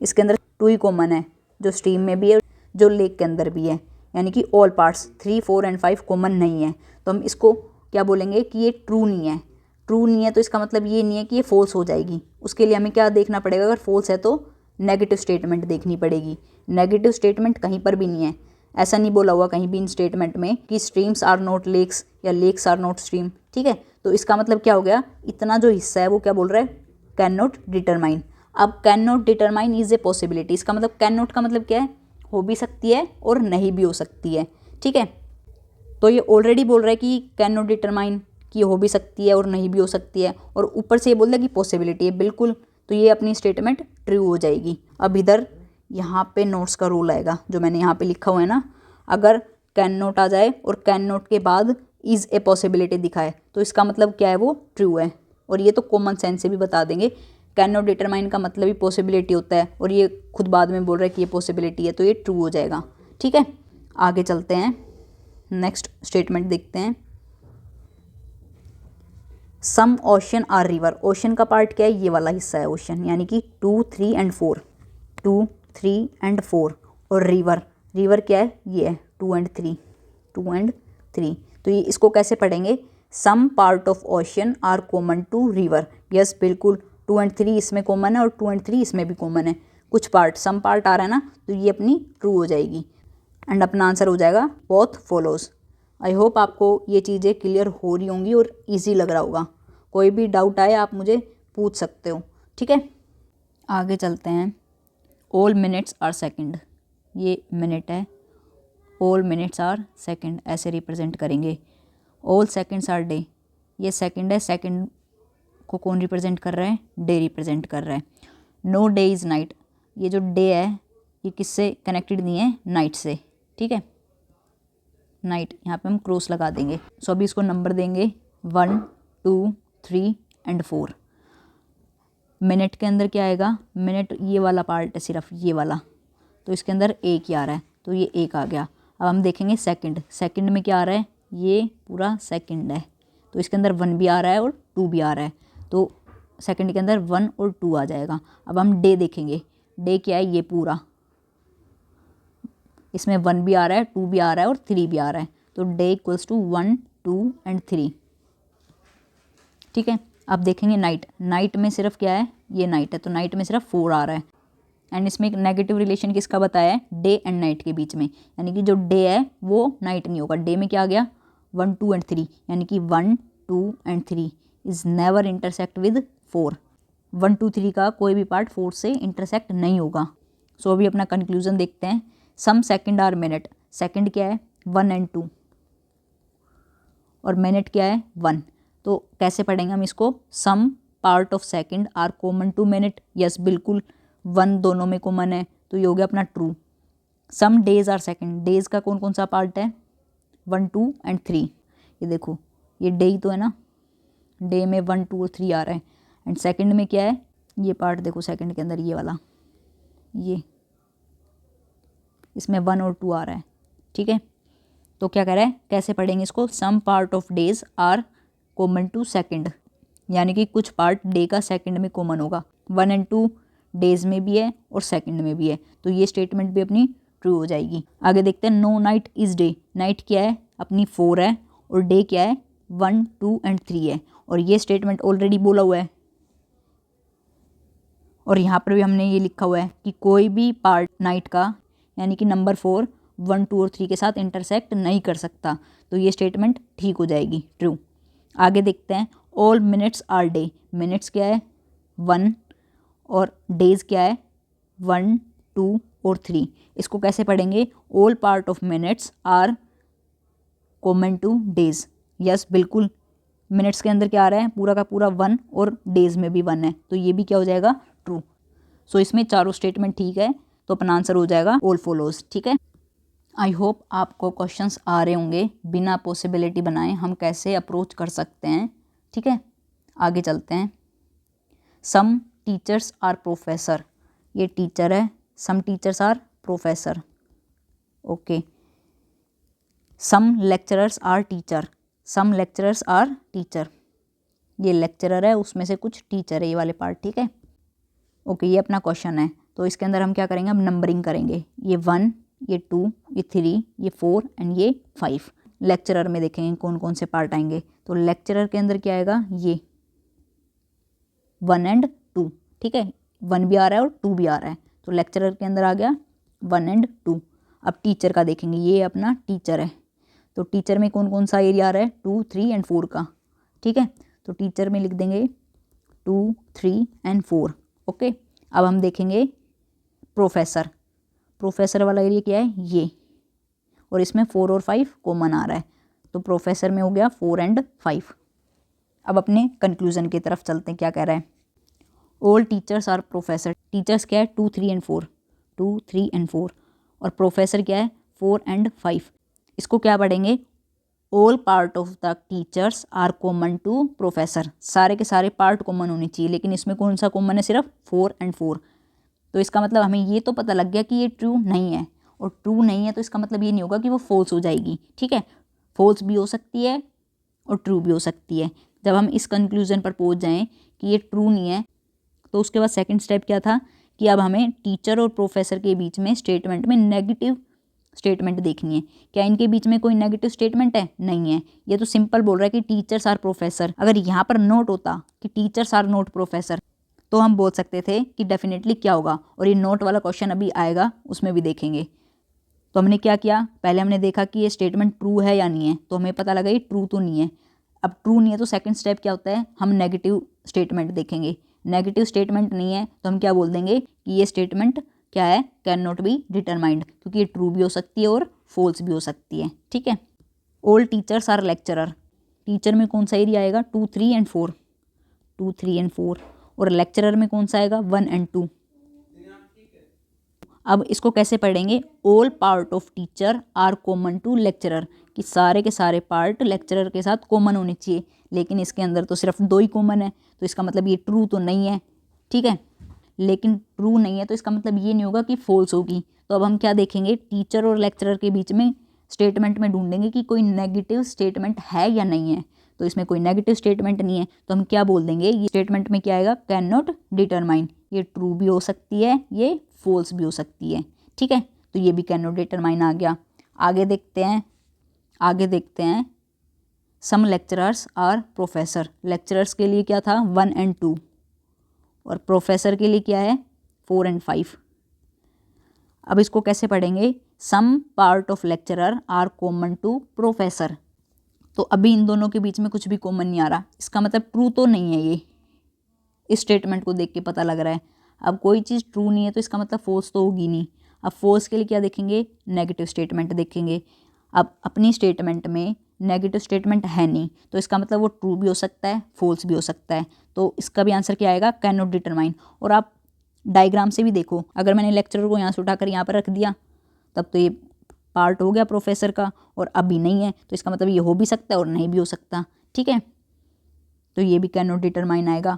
Speaker 1: इसके अंदर 2 ही कॉमन है, जो स्ट्रीम में भी है जो लेक के अंदर भी है, यानी कि ऑल पार्ट्स 3, 4 एंड 5 कॉमन नहीं है। तो हम इसको क्या बोलेंगे कि ये ट्रू नहीं है। ट्रू नहीं है तो इसका मतलब ये नहीं है कि ये फॉल्स हो जाएगी। उसके लिए हमें क्या देखना पड़ेगा, अगर फॉल्स है तो नेगेटिव स्टेटमेंट देखनी पड़ेगी। नेगेटिव स्टेटमेंट कहीं पर भी नहीं है, ऐसा नहीं बोला हुआ कहीं भी इन स्टेटमेंट में कि स्ट्रीम्स आर नॉट लेक्स या लेक्स आर नॉट स्ट्रीम। ठीक है, तो इसका मतलब क्या हो गया, इतना जो हिस्सा है वो क्या बोल रहा है, कैन नॉट डिटरमाइन। अब can not determine is a possibility, इसका मतलब कैन नॉट का मतलब क्या है, हो भी सकती है और नहीं भी हो सकती है। ठीक है, तो ये ऑलरेडी बोल रहा है कि कैन नॉट डिटरमाइन, कि हो भी सकती है और नहीं भी हो सकती है, और ऊपर से ये बोल रहा है कि पॉसिबिलिटी है, बिल्कुल। तो ये अपनी स्टेटमेंट ट्रू हो जाएगी। अब इधर यहाँ पे नोट्स का रूल आएगा, जो मैंने यहाँ पे लिखा हुआ है ना, अगर कैन नॉट आ जाए और कैन नॉट के बाद इज़ ए पॉसिबिलिटी दिखाए तो इसका मतलब क्या है, वो ट्रू है। और ये तो कॉमन सेंस से भी बता देंगे कैन नॉट डिटरमाइन का मतलब ही पॉसिबिलिटी होता है, और ये खुद बाद में बोल रहा है कि ये पॉसिबिलिटी है, तो ये ट्रू हो जाएगा। ठीक है, आगे चलते हैं, नेक्स्ट स्टेटमेंट देखते हैं। सम ओशन आर रिवर, ओशन का पार्ट क्या है, ये वाला हिस्सा है ओशन, यानी कि 2, 3 एंड 4, 2, 3 एंड 4, और रिवर, रिवर क्या है, ये है 2 एंड 3, 2 एंड 3। तो ये इसको कैसे पढ़ेंगे, some part of ocean are common to river. Yes बिल्कुल, 2 एंड 3 इसमें कॉमन है और 2 एंड 3 इसमें भी कॉमन है, कुछ पार्ट, सम पार्ट आ रहा है ना, तो ये अपनी ट्रू हो जाएगी एंड अपना आंसर हो जाएगा बोथ फॉलोज। आई होप आपको ये चीज़ें क्लियर हो रही होंगी और इजी लग रहा होगा। कोई भी डाउट आए आप मुझे पूछ सकते हो। ठीक है, आगे चलते हैं। ऑल मिनट्स आर सेकंड, ये मिनट है, ऑल मिनट्स आर सेकंड ऐसे रिप्रेजेंट करेंगे। ऑल सेकंड्स आर डे, ये सेकंड है, सेकंड को कौन रिप्रेजेंट कर रहा है, डे रिप्रेजेंट कर रहा है। नो डे इज़ नाइट, ये जो डे है ये किससे कनेक्टेड नहीं है, नाइट से। ठीक है, नाइट, यहाँ पे हम क्रॉस लगा देंगे। सो अभी इसको नंबर देंगे 1, 2, 3 एंड 4। मिनट के अंदर क्या आएगा, मिनट ये वाला पार्ट है सिर्फ ये वाला, तो इसके अंदर एक ही आ रहा है, तो ये एक आ गया। अब हम देखेंगे सेकंड, सेकंड में क्या आ रहा है, ये पूरा सेकंड है, तो इसके अंदर 1 भी आ रहा है और 2 भी आ रहा है, तो सेकंड के अंदर 1 और 2 आ जाएगा। अब हम डे देखेंगे, डे क्या है, ये पूरा, इसमें 1 भी आ रहा है, 2 भी आ रहा है और 3 भी आ रहा है, तो डे इक्वल्स टू 1, 2 एंड 3। ठीक है, अब देखेंगे नाइट, नाइट में सिर्फ क्या है, ये नाइट है, तो नाइट में सिर्फ 4 आ रहा है, एंड इसमें एक नेगेटिव रिलेशन किसका बताया है, डे एंड नाइट के बीच में, यानी कि जो डे है वो नाइट नहीं होगा। डे में क्या आ गया, 1, 2 एंड 3, यानी कि 1, 2 and 3 is never intersect with 4। 1, 2, 3 का कोई भी पार्ट 4 से इंटरसेक्ट नहीं होगा। सो अभी अपना कंक्लूजन देखते हैं। सम सेकंड आर मिनट, सेकंड क्या है, 1 एंड 2, और मिनट क्या है, 1। तो कैसे पढ़ेंगे हम इसको, some part of second are common to minute, yes बिल्कुल 1 दोनों में कॉमन है, तो ये हो गया अपना true. Some days are second, days का कौन कौन सा पार्ट है, 1, 2 एंड 3, ये देखो ये डे ही तो है ना, डे में 1, 2 और 3 आ रहा है, एंड सेकंड में क्या है, ये पार्ट देखो सेकंड के अंदर ये वाला, ये इसमें 1 और 2 आ रहा है। ठीक है, तो क्या कह रहा है, कैसे पढ़ेंगे इसको, some part of days are common to second, यानी कि कुछ पार्ट डे का सेकंड में कॉमन होगा। 1 एंड 2 डेज में भी है और सेकंड में भी है, तो ये स्टेटमेंट भी अपनी ट्रू हो जाएगी। आगे देखते हैं, no night is day, night क्या है अपनी 4 है, और डे क्या है 1, 2 एंड 3 है, और ये स्टेटमेंट ऑलरेडी बोला हुआ है, और यहाँ पर भी हमने ये लिखा हुआ है कि कोई भी पार्ट नाइट का, यानी कि नंबर 4 1, 2 और 3 के साथ इंटरसेक्ट नहीं कर सकता, तो ये स्टेटमेंट ठीक हो जाएगी, ट्रू। आगे देखते हैं, all minutes are day, minutes क्या है 1, और डेज क्या है 1, 2 और 3। इसको कैसे पढ़ेंगे, all part of minutes are common to days, yes बिल्कुल, मिनट्स के अंदर क्या आ रहा है, पूरा का पूरा 1, और डेज में भी 1 है, तो ये भी क्या हो जाएगा, ट्रू। सो इसमें चारों स्टेटमेंट ठीक है, तो अपना आंसर हो जाएगा ऑल फॉलोज। ठीक है, आई होप आपको क्वेश्चंस आ रहे होंगे, बिना पॉसिबिलिटी बनाए हम कैसे अप्रोच कर सकते हैं। ठीक है, आगे चलते हैं। सम टीचर्स आर प्रोफेसर, ये टीचर है, some teachers are professor, okay. Some lecturers are teacher, some lecturers are teacher, ये लेक्चरर है, उसमें से कुछ टीचर है, ये वाले पार्ट। ठीक है, ओके, ये अपना क्वेश्चन है, तो इसके अंदर हम क्या करेंगे, हम नंबरिंग करेंगे, ये 1, ये 2, ये 3, ये 4 एंड ये 5। लेक्चरर में देखेंगे कौन कौन से पार्ट आएंगे, तो लेक्चरर के अंदर क्या आएगा, ये 1 एंड 2। ठीक है, 1 भी आ रहा है और 2 भी आ रहा है, तो लेक्चरर के अंदर आ गया 1 एंड 2। अब टीचर का देखेंगे, ये अपना टीचर है, तो टीचर में कौन कौन सा एरिया आ रहा है, 2, 3 एंड 4 का। ठीक है, तो टीचर में लिख देंगे 2, 3 एंड 4, ओके। अब हम देखेंगे प्रोफेसर, प्रोफेसर वाला एरिया क्या है, ये, और इसमें 4 और 5 कॉमन आ रहा है, तो प्रोफेसर में हो गया 4 एंड 5। अब अपने कंक्लूजन की तरफ चलते हैं, क्या कह रहा है, all teachers are professor, teachers क्या है 2, 3 एंड 4, 2, 3 एंड 4, और प्रोफेसर क्या है 4 एंड 5। इसको क्या पढ़ेंगे, all part of the teachers are common to professor, सारे के सारे पार्ट कॉमन होने चाहिए, लेकिन इसमें कौन सा कॉमन है, सिर्फ 4 and 4। तो इसका मतलब हमें ये तो पता लग गया कि ये ट्रू नहीं है, और ट्रू नहीं है तो इसका मतलब ये नहीं होगा कि वो फॉल्स हो जाएगी, ठीक है। फॉल्स भी हो सकती है और ट्रू भी हो सकती है। जब हम इस कंक्लूजन पर पहुंच जाएं कि ये ट्रू नहीं है, तो उसके बाद सेकंड स्टेप क्या था कि अब हमें टीचर और प्रोफेसर के बीच में स्टेटमेंट में नेगेटिव स्टेटमेंट देखनी है। क्या इनके बीच में कोई नेगेटिव स्टेटमेंट है? नहीं है। ये तो सिंपल बोल रहा है कि टीचर्स आर प्रोफेसर। अगर यहाँ पर नोट होता कि टीचर्स आर नॉट प्रोफेसर, तो हम बोल सकते थे कि डेफिनेटली क्या होगा, और ये नोट वाला क्वेश्चन अभी आएगा उसमें भी देखेंगे। तो हमने क्या किया, पहले हमने देखा कि ये स्टेटमेंट ट्रू है या नहीं है, तो हमें पता लगा ये ट्रू तो नहीं है। अब ट्रू नहीं है तो सेकंड स्टेप क्या होता है, हम नेगेटिव स्टेटमेंट देखेंगे। नेगेटिव स्टेटमेंट नहीं है तो हम क्या बोल देंगे कि ये स्टेटमेंट क्या है, कैन नॉट बी डिटरमाइंड, क्योंकि ये ट्रू भी हो सकती है और फॉल्स भी हो सकती है, ठीक है। All teachers are lecturer, teacher में कौन सा एरिया आएगा, 2, 3 and 4, 2, 3 and 4, और लेक्चरर में कौन सा आएगा, 1 and 2। अब इसको कैसे पढ़ेंगे, all part of teacher are common to lecturer, कि सारे के सारे पार्ट लेक्चरर के साथ कॉमन होने चाहिए, लेकिन इसके अंदर तो सिर्फ 2 ही कॉमन है, तो इसका मतलब ये ट्रू तो नहीं है, ठीक है। लेकिन ट्रू नहीं है तो इसका मतलब ये नहीं होगा कि फॉल्स होगी। तो अब हम क्या देखेंगे, टीचर और लेक्चरर के बीच में स्टेटमेंट में ढूंढेंगे कि कोई नेगेटिव स्टेटमेंट है या नहीं है। तो इसमें कोई नेगेटिव स्टेटमेंट नहीं है, तो हम क्या बोल देंगे, ये स्टेटमेंट में क्या आएगा, कैन नॉट डिटरमाइन। ये ट्रू भी हो सकती है, ये फॉल्स भी हो सकती है, ठीक है। तो ये भी कैन नॉट डिटरमाइन आ गया। आगे देखते हैं सम लेक्चरर्स आर प्रोफेसर। लेक्चरर्स के लिए क्या था, 1 and 2, और प्रोफेसर के लिए क्या है, 4 and 5। अब इसको कैसे पढ़ेंगे, some part of lecturer are common to professor. तो अभी इन दोनों के बीच में कुछ भी कॉमन नहीं आ रहा, इसका मतलब ट्रू तो नहीं है ये, इस स्टेटमेंट को देख के पता लग रहा है। अब कोई चीज़ ट्रू नहीं है तो इसका मतलब फॉल्स तो होगी नहीं। अब फॉल्स के लिए क्या देखेंगे, नेगेटिव स्टेटमेंट देखेंगे। अब अपनी स्टेटमेंट में नेगेटिव स्टेटमेंट है नहीं, तो इसका मतलब वो ट्रू भी हो सकता है, फॉल्स भी हो सकता है। तो इसका भी आंसर क्या आएगा, कैन नॉट डिटरमाइन। और आप डायग्राम से भी देखो, अगर मैंने लेक्चरर को यहाँ से उठाकर यहाँ पर रख दिया, तब तो ये पार्ट हो गया प्रोफेसर का, और अभी नहीं है तो इसका मतलब ये हो भी सकता है और नहीं भी हो सकता, ठीक है। तो ये भी कैन नॉट डिटरमाइन आएगा।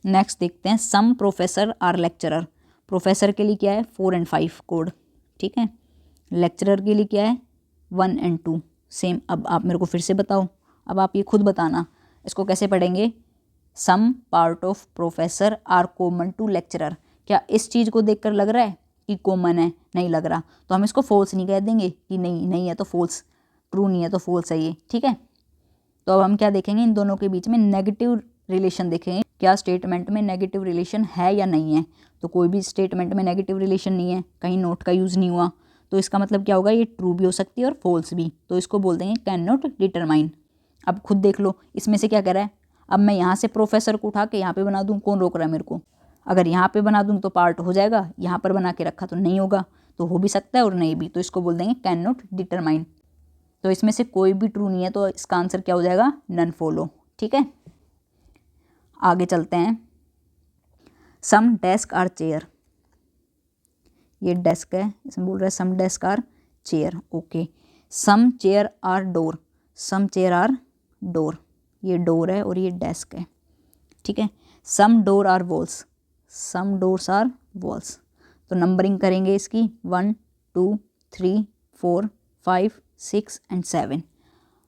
Speaker 1: नेक्स्ट देखते हैं some professor are lecturer. Professor के लिए क्या है, 4 and 5 कोड, ठीक है। लेक्चरर के लिए क्या है, 1 and 2 सेम। अब आप मेरे को फिर से बताओ, अब आप ये खुद बताना इसको कैसे पढ़ेंगे। Some part of professor are common to lecturer, क्या इस चीज़ को देखकर लग रहा है कि कॉमन है, नहीं लग रहा, तो हम इसको फॉल्स नहीं कह देंगे कि नहीं है तो फॉल्स, ट्रू नहीं है तो फॉल्स है ये, ठीक है। तो अब हम क्या देखेंगे, इन दोनों के बीच में नेगेटिव रिलेशन देखेंगे, क्या स्टेटमेंट में नेगेटिव रिलेशन है या नहीं है। तो कोई भी स्टेटमेंट में नेगेटिव रिलेशन नहीं है, कहीं नोट का यूज़ नहीं हुआ, तो इसका मतलब क्या होगा, ये ट्रू भी हो सकती है और फॉल्स भी, तो इसको बोल देंगे कैन नॉट डिटरमाइन। अब खुद देख लो इसमें से क्या कह रहा है, अब मैं यहाँ से प्रोफेसर को उठा के यहाँ पे बना दूँ, कौन रोक रहा है मेरे को। अगर यहाँ पे बना दूँ तो पार्ट हो जाएगा, यहाँ पर बना के रखा तो नहीं होगा, तो हो भी सकता है और नहीं भी, तो इसको बोल देंगे कैन नॉट डिटरमाइन। तो इसमें से कोई भी ट्रू नहीं है, तो इसका आंसर क्या हो जाएगा, नन फॉलो, ठीक है। आगे चलते हैं, सम डेस्क आर चेयर। ये डेस्क है, इसमें बोल रहा है some desk are chair, okay. Some chair are door, some chair are door, ये डोर है और ये डेस्क है, ठीक है। Some door are walls, some doors are walls. तो नंबरिंग करेंगे इसकी, 1, 2, 3, 4, 5, 6 and 7।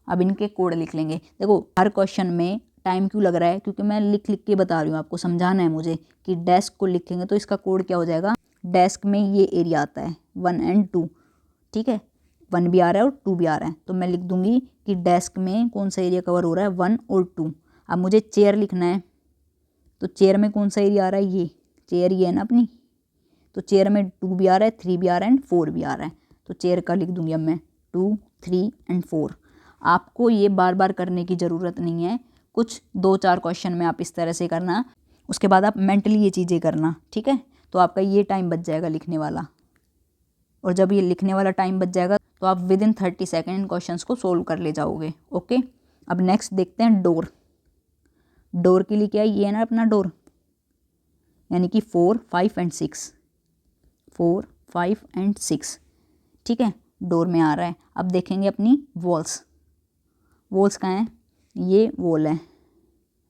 Speaker 1: अब इनके कोड लिख लेंगे। देखो हर क्वेश्चन में टाइम क्यों लग रहा है, क्योंकि मैं लिख लिख के बता रही हूँ, आपको समझाना है मुझे कि डेस्क को लिखेंगे तो इसका कोड क्या हो जाएगा। डेस्क में ये एरिया आता है 1 and 2, ठीक है, 1 भी आ रहा है और 2 भी आ रहा है, तो मैं लिख दूंगी कि डेस्क में कौन सा एरिया कवर हो रहा है, 1 और 2। अब मुझे चेयर लिखना है, तो चेयर में कौन सा एरिया आ रहा है, ये चेयर ये है ना अपनी, तो चेयर में 2 भी आ रहा है, 3 भी आ रहा है एंड 4 भी आ रहा है, तो चेयर का लिख दूंगी अब मैं 2, 3 and 4। आपको ये बार बार करने की ज़रूरत नहीं है, कुछ 2-4 क्वेश्चन में आप इस तरह से करना, उसके बाद आप मेंटली ये चीज़ें करना, ठीक है। तो आपका ये टाइम बच जाएगा लिखने वाला, और जब ये लिखने वाला टाइम बच जाएगा तो आप विदिन 30 सेकेंड इन क्वेश्चंस को सोल्व कर ले जाओगे, ओके। अब नेक्स्ट देखते हैं डोर। डोर के लिए क्या है, ये है ना अपना डोर, यानी कि 4, 5 and 6, 4, 5 and 6, ठीक है, डोर में आ रहा है। अब देखेंगे अपनी वॉल्स, वॉल्स कहाँ हैं, ये वॉल है,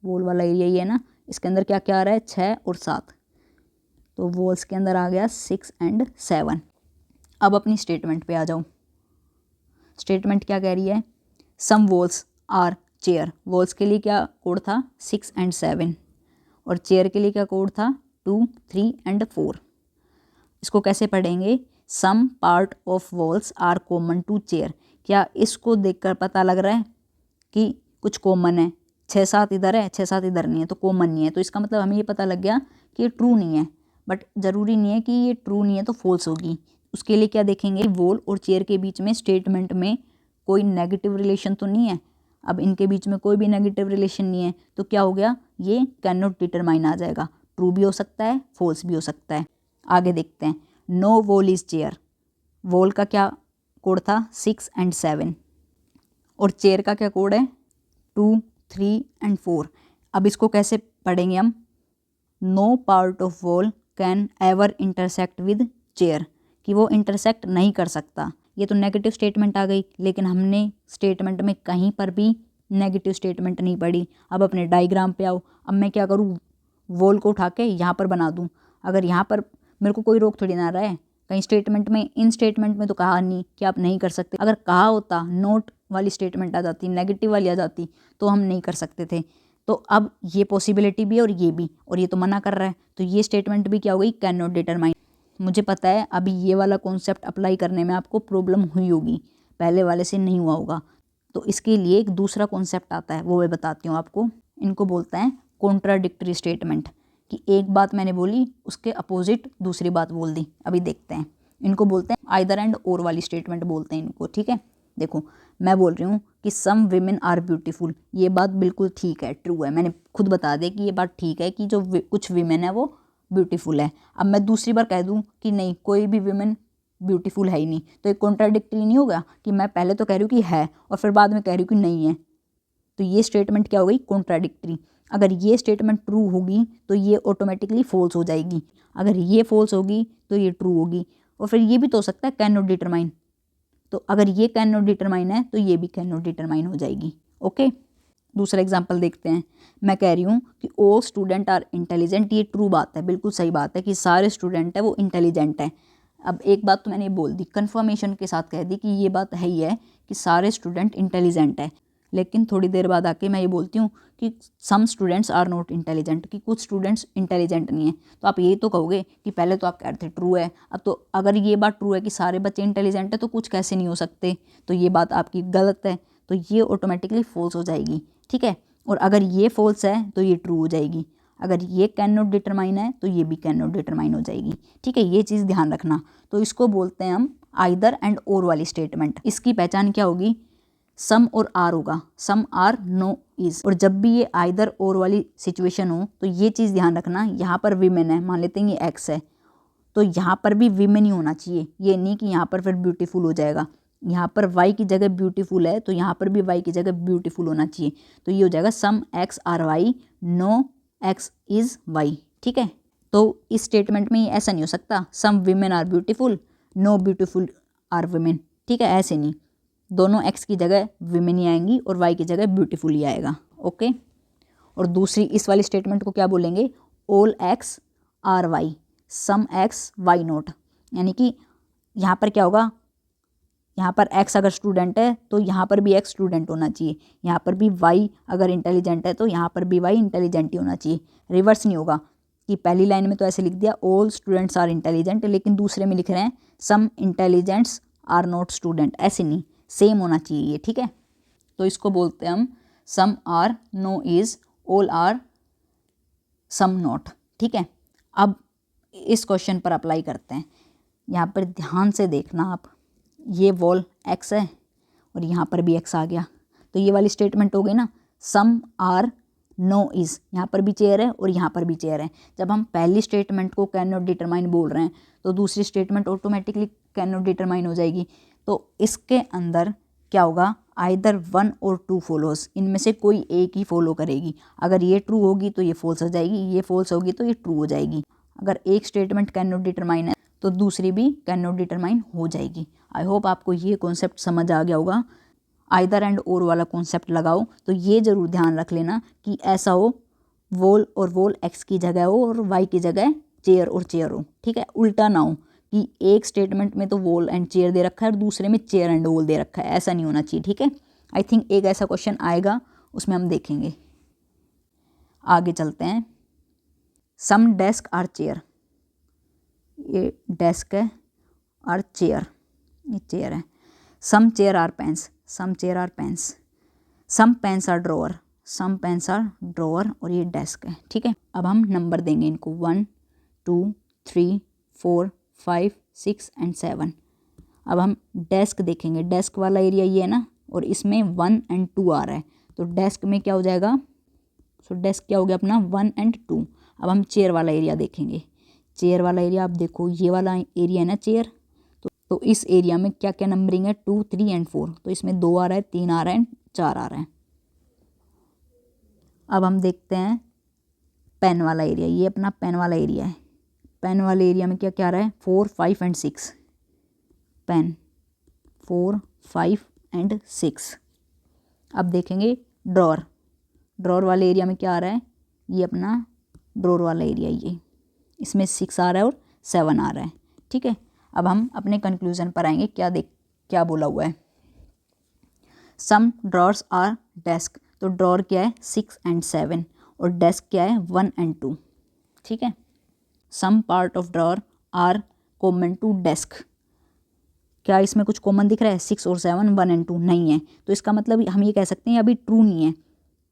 Speaker 1: वॉल वाला एरिया ये है ना, इसके अंदर क्या क्या आ रहा है 6 और 7, तो वॉल्स के अंदर आ गया 6 and 7। अब अपनी स्टेटमेंट पे आ जाओ। स्टेटमेंट क्या कह रही है, सम वॉल्स आर चेयर। वॉल्स के लिए क्या कोड था 6 and 7 और चेयर के लिए क्या कोड था 2, 3 and 4। इसको कैसे पढ़ेंगे, some part of walls are common to chair. क्या इसको देखकर पता लग रहा है कि कुछ कॉमन है, 6-7 इधर है 6-7 इधर नहीं है तो कॉमन नहीं है, तो इसका मतलब हमें ये पता लग गया कि ये ट्रू नहीं है। बट ज़रूरी नहीं है कि ये ट्रू नहीं है तो फॉल्स होगी। उसके लिए क्या देखेंगे, वॉल और चेयर के बीच में स्टेटमेंट में कोई नेगेटिव रिलेशन तो नहीं है। अब इनके बीच में कोई भी नेगेटिव रिलेशन नहीं है तो क्या हो गया, ये कैन नॉट डिटरमाइन आ जाएगा। ट्रू भी हो सकता है, फॉल्स भी हो सकता है। आगे देखते हैं, no wall is chair. Wall का क्या कोड था 6 and 7 और चेयर का क्या कोड है 2, 3 and 4। अब इसको कैसे पढ़ेंगे हम, no part of wall can ever intersect with chair, कि वो इंटरसेक्ट नहीं कर सकता। ये तो नेगेटिव स्टेटमेंट आ गई, लेकिन हमने स्टेटमेंट में कहीं पर भी नेगेटिव स्टेटमेंट नहीं पढ़ी। अब अपने डायग्राम पे आओ। अब मैं क्या करूँ, वॉल को उठा के यहाँ पर बना दूँ। अगर यहाँ पर मेरे को कोई रोक थोड़ी ना रहा है, कहीं स्टेटमेंट में, इन स्टेटमेंट में तो कहा नहीं कि आप नहीं कर सकते। अगर कहा होता, नोट वाली स्टेटमेंट आ जाती, नेगेटिव वाली आ जाती, तो हम नहीं कर सकते थे। तो अब ये पॉसिबिलिटी भी है और ये तो मना कर रहा है, तो ये स्टेटमेंट भी क्या हो गई, कैन नॉट डिटरमाइन। मुझे पता है अभी ये वाला कॉन्सेप्ट अप्लाई करने में आपको प्रॉब्लम हुई होगी, पहले वाले से नहीं हुआ होगा। तो इसके लिए एक दूसरा कॉन्सेप्ट आता है, वो मैं बताती हूँ आपको। इनको बोलते हैं कॉन्ट्राडिक्टरी स्टेटमेंट, कि एक बात मैंने बोली उसके अपोजिट दूसरी बात बोल दी। अभी देखते हैं, इनको बोलते हैं आइदर एंड और वाली स्टेटमेंट बोलते हैं इनको, ठीक है। देखो मैं बोल रही हूँ कि सम वीमेन आर ब्यूटीफुल, ये बात बिल्कुल ठीक है, ट्रू है, मैंने खुद बता दिया कि ये बात ठीक है कि जो कुछ वीमेन है वो ब्यूटीफुल है। अब मैं दूसरी बार कह दूँ कि नहीं, कोई भी वीमेन ब्यूटीफुल है ही नहीं, तो एक कॉन्ट्राडिक्टरी नहीं होगा कि मैं पहले तो कह रही हूँ कि है और फिर बाद में कह रही हूँ कि नहीं है। तो ये स्टेटमेंट क्या हो गई, कॉन्ट्राडिक्टरी। अगर ये स्टेटमेंट ट्रू होगी तो ये ऑटोमेटिकली फॉल्स हो जाएगी, अगर ये फॉल्स होगी तो ये ट्रू होगी। और फिर ये भी तो हो सकता है कैन नॉट डिटरमाइन, तो अगर ये कैन नॉट डिटरमाइन है तो ये भी कैन नॉट डिटरमाइन हो जाएगी। ओके, दूसरा एग्जांपल देखते हैं। मैं कह रही हूँ कि ऑल स्टूडेंट आर इंटेलिजेंट, ये ट्रू बात है, बिल्कुल सही बात है कि सारे स्टूडेंट है वो इंटेलिजेंट है। अब एक बात तो मैंने बोल दी, कन्फर्मेशन के साथ कह दी कि ये बात है ही है कि सारे स्टूडेंट इंटेलिजेंट है। लेकिन थोड़ी देर बाद आके मैं ये बोलती हूँ कि some students are not intelligent, कि कुछ स्टूडेंट्स इंटेलिजेंट नहीं है। तो आप यही तो कहोगे कि पहले तो आप कह रहे थे ट्रू है, अब तो अगर ये बात ट्रू है कि सारे बच्चे इंटेलिजेंट है तो कुछ कैसे नहीं हो सकते, तो ये बात आपकी गलत है, तो ये ऑटोमेटिकली फॉल्स हो जाएगी, ठीक है। और अगर ये फॉल्स है तो ये ट्रू हो जाएगी, अगर ये कैन नॉट डिटरमाइन है तो ये भी कैन नॉट डिटरमाइन हो जाएगी, ठीक है। ये चीज़ ध्यान रखना। तो इसको बोलते हैं हम आइदर एंड और वाली स्टेटमेंट। इसकी पहचान क्या होगी, सम और आर होगा, सम आर नो इज। और जब भी ये आइदर और वाली सिचुएशन हो तो ये चीज़ ध्यान रखना, यहाँ पर वीमेन है, मान लेते हैं ये एक्स है, तो यहाँ पर भी वीमेन ही होना चाहिए। ये नहीं कि यहाँ पर फिर ब्यूटीफुल हो जाएगा, यहाँ पर वाई की जगह ब्यूटीफुल है तो यहाँ पर भी वाई की जगह ब्यूटीफुल होना चाहिए। तो ये हो जाएगा some x are Y, no X is Y, ठीक है। तो इस स्टेटमेंट में ऐसा नहीं हो सकता some women are beautiful, no beautiful are women, ठीक है, ऐसे नहीं। दोनों एक्स की जगह वीमेन ही आएंगी और वाई की जगह ब्यूटीफुल ही आएगा, ओके। और दूसरी इस वाली स्टेटमेंट को क्या बोलेंगे, all X are Y, some X Y not. यानी कि यहाँ पर क्या होगा, यहाँ पर x अगर स्टूडेंट है तो यहाँ पर भी x स्टूडेंट होना चाहिए, यहाँ पर भी y अगर इंटेलिजेंट है तो यहाँ पर भी y इंटेलिजेंट ही होना चाहिए। रिवर्स नहीं होगा कि पहली लाइन में तो ऐसे लिख दिया ऑल स्टूडेंट्स आर इंटेलिजेंट, लेकिन दूसरे में लिख रहे हैं सम इंटेलिजेंट्स आर नॉट स्टूडेंट, ऐसे नहीं, सेम होना चाहिए ये, ठीक है। तो इसको बोलते हैं हम some are no is, all are some not, ठीक है। अब इस क्वेश्चन पर अप्लाई करते हैं। यहाँ पर ध्यान से देखना आप, ये वॉल x है और यहाँ पर भी x आ गया, तो ये वाली स्टेटमेंट हो गई ना, सम आर नो इज़, यहाँ पर भी चेयर है और यहाँ पर भी चेयर है। जब हम पहली स्टेटमेंट को कैन नॉट डिटरमाइन बोल रहे हैं तो दूसरी statement automatically can not determine हो जाएगी। तो इसके अंदर क्या होगा, आइदर 1 और 2 फॉलोज, इनमें से कोई एक ही फॉलो करेगी। अगर ये ट्रू होगी तो ये फॉल्स हो जाएगी, ये फॉल्स होगी तो ये ट्रू हो जाएगी। अगर एक स्टेटमेंट कैन नॉट डिटरमाइन है तो दूसरी भी कैन नॉट डिटरमाइन हो जाएगी। आई होप आपको ये कॉन्सेप्ट समझ आ गया होगा। आइदर एंड और वाला कॉन्सेप्ट लगाओ तो ये ज़रूर ध्यान रख लेना कि ऐसा हो वॉल और वॉल एक्स की जगह हो और वाई की जगह चेयर और चेयर हो, ठीक है। उल्टा ना हो कि एक स्टेटमेंट में तो वॉल एंड चेयर दे रखा है और दूसरे में चेयर एंड वॉल दे रखा है, ऐसा नहीं होना चाहिए, ठीक है। आई थिंक एक ऐसा क्वेश्चन आएगा, उसमें हम देखेंगे। आगे चलते हैं। सम डेस्क आर चेयर, ये डेस्क है और चेयर, ये चेयर है। Some chair are pens, some chair are pens, some pens are drawer, some pens are drawer, और ये डेस्क है, ठीक है। अब हम नंबर देंगे इनको 1 2 3 4 5 6 एंड 7। अब हम डेस्क देखेंगे, डेस्क वाला एरिया ये है ना, और इसमें 1 एंड 2 आ रहा है, तो डेस्क में क्या हो जाएगा, सो डेस्क क्या हो गया अपना 1 एंड 2। अब हम चेयर वाला एरिया देखेंगे, चेयर वाला एरिया आप देखो, ये वाला एरिया है ना चेयर, तो इस एरिया में क्या क्या नंबरिंग है 2 3 एंड 4, तो इसमें 2 आ रहा है, 3 आ रहा है, 4 आ रहा है। अब हम देखते हैं पेन वाला एरिया, ये अपना पेन वाला एरिया है। पेन वाले एरिया में क्या क्या आ रहा है 4 5 एंड 6, पेन 4 5 एंड 6। अब देखेंगे ड्रॉअर, ड्रॉअर वाले एरिया में क्या आ रहा है, ये अपना ड्रॉअर वाला एरिया, ये इसमें 6 आ रहा है और 7 आ रहा है, ठीक है। अब हम अपने कंक्लूजन पर आएंगे, क्या बोला हुआ है। सम ड्रॉर्स आर डेस्क, तो ड्रॉअर क्या है 6 एंड 7 और डेस्क क्या है 1 एंड 2, ठीक है। Some part of drawer are common to desk, क्या इसमें कुछ कॉमन दिख रहा है 6 और 7 1 एंड 2 नहीं है, तो इसका मतलब हम ये कह सकते हैं अभी ट्रू नहीं है,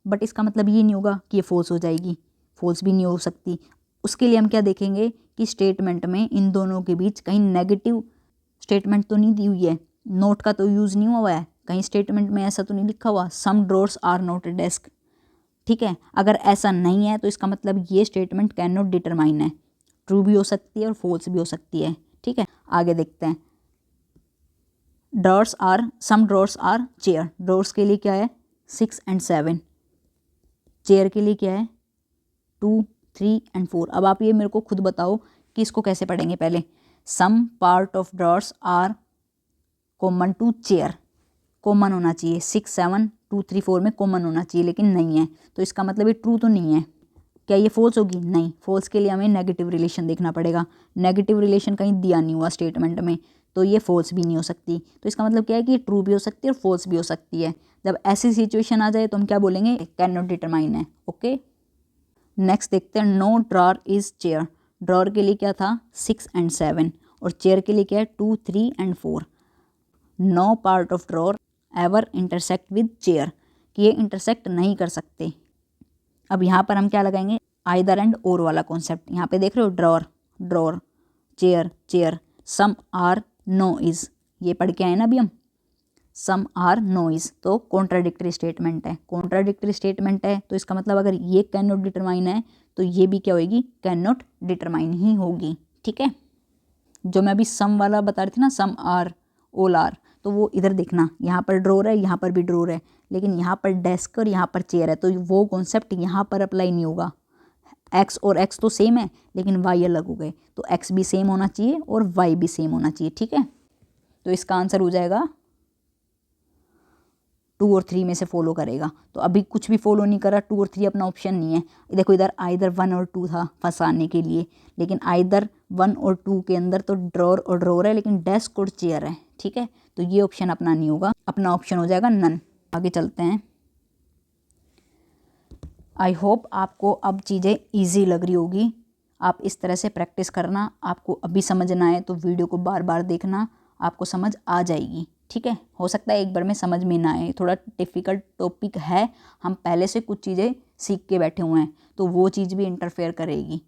Speaker 1: बट इसका मतलब ये नहीं होगा कि ये फॉल्स हो जाएगी, फॉल्स भी नहीं हो सकती। उसके लिए हम क्या देखेंगे कि स्टेटमेंट में इन दोनों के बीच कहीं नेगेटिव स्टेटमेंट तो नहीं दी हुई है, नोट का तो यूज़ नहीं हुआ है, कहीं स्टेटमेंट में ऐसा तो नहीं लिखा हुआ some drawers are not a desk, ठीक है। अगर ऐसा नहीं है तो इसका मतलब ये स्टेटमेंट कैन नॉट डिटरमाइन है, ट्रू भी हो सकती है और फॉल्स भी हो सकती है, ठीक है। आगे देखते हैं। Drawers are, some drawers are chair, drawers के लिए क्या है 6 एंड 7, चेयर के लिए क्या है 2 3 एंड 4। अब आप ये मेरे को खुद बताओ कि इसको कैसे पढ़ेंगे। पहले some part of drawers are common to chair, common होना चाहिए 6 7 2 3 4 में कॉमन होना चाहिए, लेकिन नहीं है, तो इसका मतलब ये ट्रू तो नहीं है। क्या ये फॉल्स होगी, नहीं। फॉल्स के लिए हमें नेगेटिव रिलेशन देखना पड़ेगा, नेगेटिव रिलेशन कहीं दिया नहीं हुआ स्टेटमेंट में, तो ये फॉल्स भी नहीं हो सकती, तो इसका मतलब क्या है कि ये ट्रू भी हो सकती है और फॉल्स भी हो सकती है। जब ऐसी सिचुएशन आ जाए तो हम क्या बोलेंगे, कैन नॉट डिटरमाइन है, ओके। नेक्स्ट देखते हैं। No drawer is chair, drawer के लिए क्या था 6 एंड 7 और चेयर के लिए क्या है 2 3 and 4। No part of drawer ever intersect with chair, कि ये इंटरसेक्ट नहीं कर सकते। अब यहाँ पर हम क्या लगाएंगे, आइदर एंड और वाला कॉन्सेप्ट। यहाँ पे देख रहे हो drawer drawer, chair chair, some are no is, ये पढ़ के आए ना अभी हम, सम आर नो इज, तो कॉन्ट्राडिक्टरी स्टेटमेंट है, कॉन्ट्राडिक्टरी स्टेटमेंट है, तो इसका मतलब अगर ये कैन नॉट डिटरमाइन है तो ये भी क्या होगी, कैन नॉट डिटरमाइन ही होगी, ठीक है। जो मैं अभी सम वाला बता रही थी ना, सम आर ऑल आर, तो वो इधर देखना, यहाँ पर ड्रॉअर है, यहाँ पर भी ड्रॉअर है, लेकिन यहाँ पर डेस्क और यहाँ पर चेयर है, तो वो कॉन्सेप्ट यहाँ पर अप्लाई नहीं होगा। एक्स और एक्स तो सेम है लेकिन वाई अलग हो गए, तो एक्स भी सेम होना चाहिए और वाई भी सेम होना चाहिए, ठीक है। तो इसका आंसर हो जाएगा 2 और 3 में से फॉलो करेगा, तो अभी कुछ भी फॉलो नहीं करा, 2 और 3 अपना ऑप्शन नहीं है। देखो इधर आइदर 1 और 2 था फंसाने के लिए, लेकिन आइदर 1 और 2 के अंदर तो ड्रॉअर और ड्रॉअर है, लेकिन डेस्क और चेयर है, ठीक है, तो ये ऑप्शन अपना नहीं होगा, अपना ऑप्शन हो जाएगा नन। आगे चलते हैं। आई होप आपको अब चीज़ें ईजी लग रही होगी, आप इस तरह से प्रैक्टिस करना, आपको अभी समझ ना आए तो वीडियो को बार बार देखना, आपको समझ आ जाएगी, ठीक है। हो सकता है एक बार में समझ में ना आए, थोड़ा डिफ़िकल्ट टॉपिक है, हम पहले से कुछ चीज़ें सीख के बैठे हुए हैं, तो वो चीज़ भी इंटरफेयर करेगी,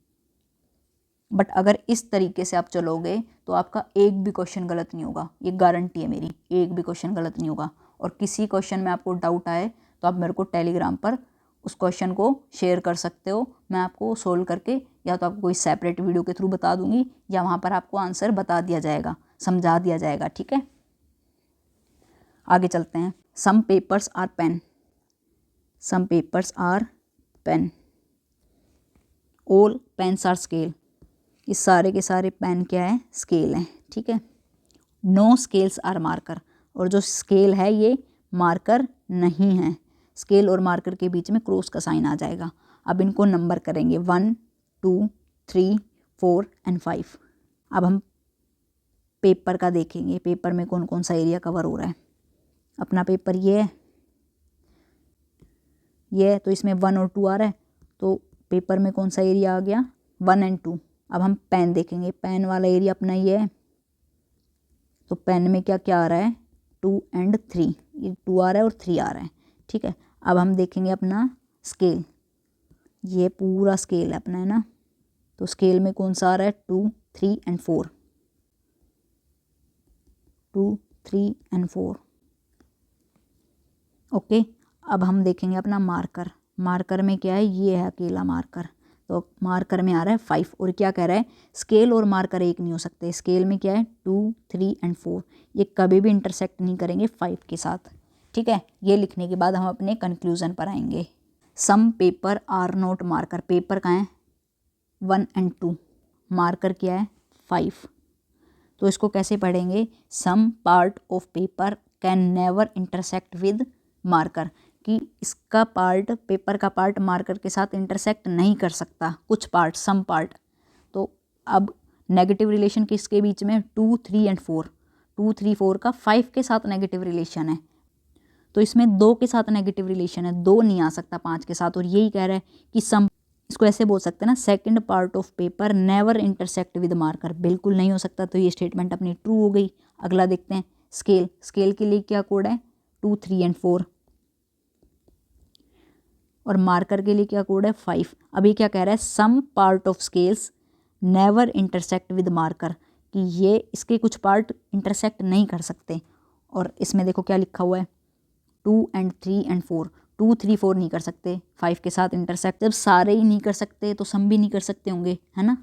Speaker 1: बट अगर इस तरीके से आप चलोगे तो आपका एक भी क्वेश्चन गलत नहीं होगा, ये गारंटी है मेरी, एक भी क्वेश्चन गलत नहीं होगा। और किसी क्वेश्चन में आपको डाउट आए तो आप मेरे को टेलीग्राम पर उस क्वेश्चन को शेयर कर सकते हो, मैं आपको सोल्व करके या तो आपको कोई सेपरेट वीडियो के थ्रू बता दूंगी या वहाँ पर आपको आंसर बता दिया जाएगा, समझा दिया जाएगा, ठीक है। आगे चलते हैं। Some papers are pen, some papers are pen, all pens are scale, ये सारे के सारे पेन क्या है, स्केल हैं, ठीक है। नो स्केल्स आर मार्कर, और जो स्केल है ये मार्कर नहीं है। स्केल और मार्कर के बीच में क्रॉस का साइन आ जाएगा। अब इनको नंबर करेंगे 1 2 3 4 एंड 5। अब हम पेपर का देखेंगे, पेपर में कौन कौन सा एरिया कवर हो रहा है। अपना पेपर ये है तो इसमें 1 और 2 आ रहा है, तो पेपर में कौन सा एरिया आ गया 1 एंड 2। अब हम पेन देखेंगे, पेन वाला एरिया अपना ये है, तो पेन में क्या क्या आ रहा है 2 एंड 3, ये 2 आ रहा है और 3 आ रहा है, ठीक है। अब हम देखेंगे अपना स्केल, ये पूरा स्केल है अपना, है ना, तो स्केल में कौन सा आ रहा है 2 3 एंड 4, 2 3 एंड 4, ओके। अब हम देखेंगे अपना मार्कर, मार्कर में क्या है, ये है अकेला मार्कर, तो मार्कर में आ रहा है 5। और क्या कह रहा है, स्केल और मार्कर एक नहीं हो सकते। स्केल में क्या है 2 3 एंड 4, ये कभी भी इंटरसेक्ट नहीं करेंगे 5 के साथ, ठीक है। ये लिखने के बाद हम अपने कंक्लूजन पर आएंगे। Some paper are not marker, paper कहाँ है 1 एंड 2, मार्कर क्या है 5, तो इसको कैसे पढ़ेंगे, some part of paper can never intersect with marker, कि इसका पार्ट, पेपर का पार्ट मार्कर के साथ इंटरसेक्ट नहीं कर सकता, कुछ पार्ट, सम पार्ट। तो अब नेगेटिव रिलेशन किसके बीच में 2 3 एंड 4, 2 3 4 का 5 के साथ नेगेटिव रिलेशन है, तो इसमें 2 के साथ नेगेटिव रिलेशन है, 2 नहीं आ सकता 5 के साथ। और यही कह रहा है कि सम, इसको ऐसे बोल सकते हैं ना, second part of paper never intersect with marker, बिल्कुल नहीं हो सकता, तो ये स्टेटमेंट अपनी ट्रू हो गई। अगला देखते हैं स्केल, स्केल के लिए क्या कोड है 2 3 एंड 4, और मार्कर के लिए क्या कोड है 5। अभी क्या कह रहा है, some part of scales never intersect with marker, कि ये इसके कुछ पार्ट इंटरसेक्ट नहीं कर सकते। और इसमें देखो क्या लिखा हुआ है 2 एंड 3 एंड 4, 2 3 4 नहीं कर सकते 5 के साथ इंटरसेक्ट। जब सारे ही नहीं कर सकते तो सम भी नहीं कर सकते होंगे, है ना।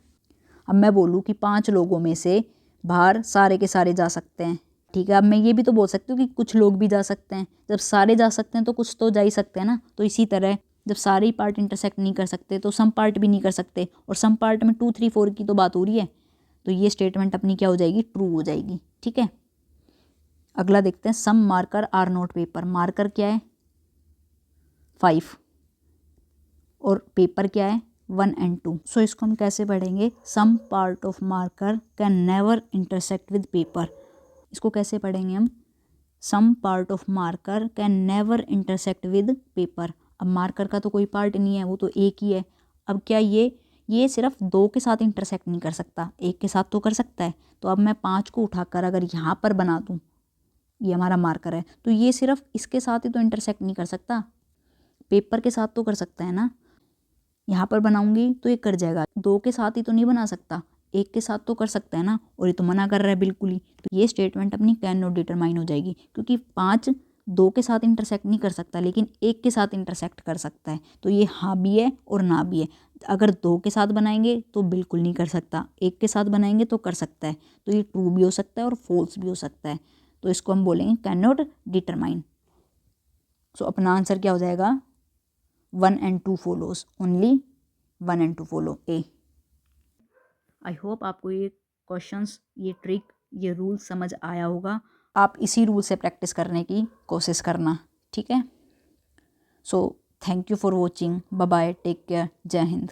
Speaker 1: अब मैं बोलूँ कि 5 लोगों में से बाहर सारे के सारे जा सकते हैं, ठीक है। अब मैं ये भी तो बोल सकती हूँ कि कुछ लोग भी जा सकते हैं, जब सारे जा सकते हैं तो कुछ तो जा ही सकते हैं ना। तो इसी तरह जब सारे ही पार्ट इंटरसेक्ट नहीं कर सकते तो सम पार्ट भी नहीं कर सकते, और सम पार्ट में 2 3 4 की तो बात हो रही है, तो ये स्टेटमेंट अपनी क्या हो जाएगी, ट्रू हो जाएगी, ठीक है। अगला देखते हैं, some marker are not paper, marker क्या है 5 और पेपर क्या है 1 एंड 2। सो इसको हम कैसे पढ़ेंगे, some part of marker can never intersect with paper, इसको कैसे पढ़ेंगे हम, some part of marker can never intersect with paper. अब मार्कर का तो कोई पार्ट नहीं है, वो तो एक ही है। अब क्या ये सिर्फ 2 के साथ इंटरसेक्ट नहीं कर सकता, एक के साथ तो कर सकता है। तो अब मैं 5 को उठाकर अगर यहाँ पर बना दूँ, ये हमारा मार्कर है, तो ये सिर्फ इसके साथ ही तो इंटरसेक्ट नहीं कर सकता, पेपर के साथ तो कर सकता है ना। यहाँ पर बनाऊंगी तो ये कर जाएगा, 2 के साथ ही तो नहीं बना सकता, एक के साथ तो कर सकता है ना, और ये तो मना कर रहा है बिल्कुल ही। तो ये स्टेटमेंट अपनी कैन नॉट डिटरमाइन हो जाएगी, क्योंकि 5 2 के साथ इंटरसेक्ट नहीं कर सकता, लेकिन एक के साथ इंटरसेक्ट कर सकता है। तो ये हाँ भी है और ना भी है। अगर 2 के साथ बनाएंगे तो बिल्कुल नहीं कर सकता, एक के साथ बनाएंगे तो कर सकता है। तो ये ट्रू भी हो सकता है और फॉल्स भी हो सकता है, तो इसको हम बोलेंगे कैन नॉट डिटरमाइन। सो अपना आंसर क्या हो जाएगा, 1 and 2 follows, only 1 and 2 follow, A. I hope आपको ये क्वेश्चंस, ये ट्रिक, ये रूल समझ आया होगा। आप इसी रूल से प्रैक्टिस करने की कोशिश करना, ठीक है। So thank you for watching, bye bye, take care, जय हिंद।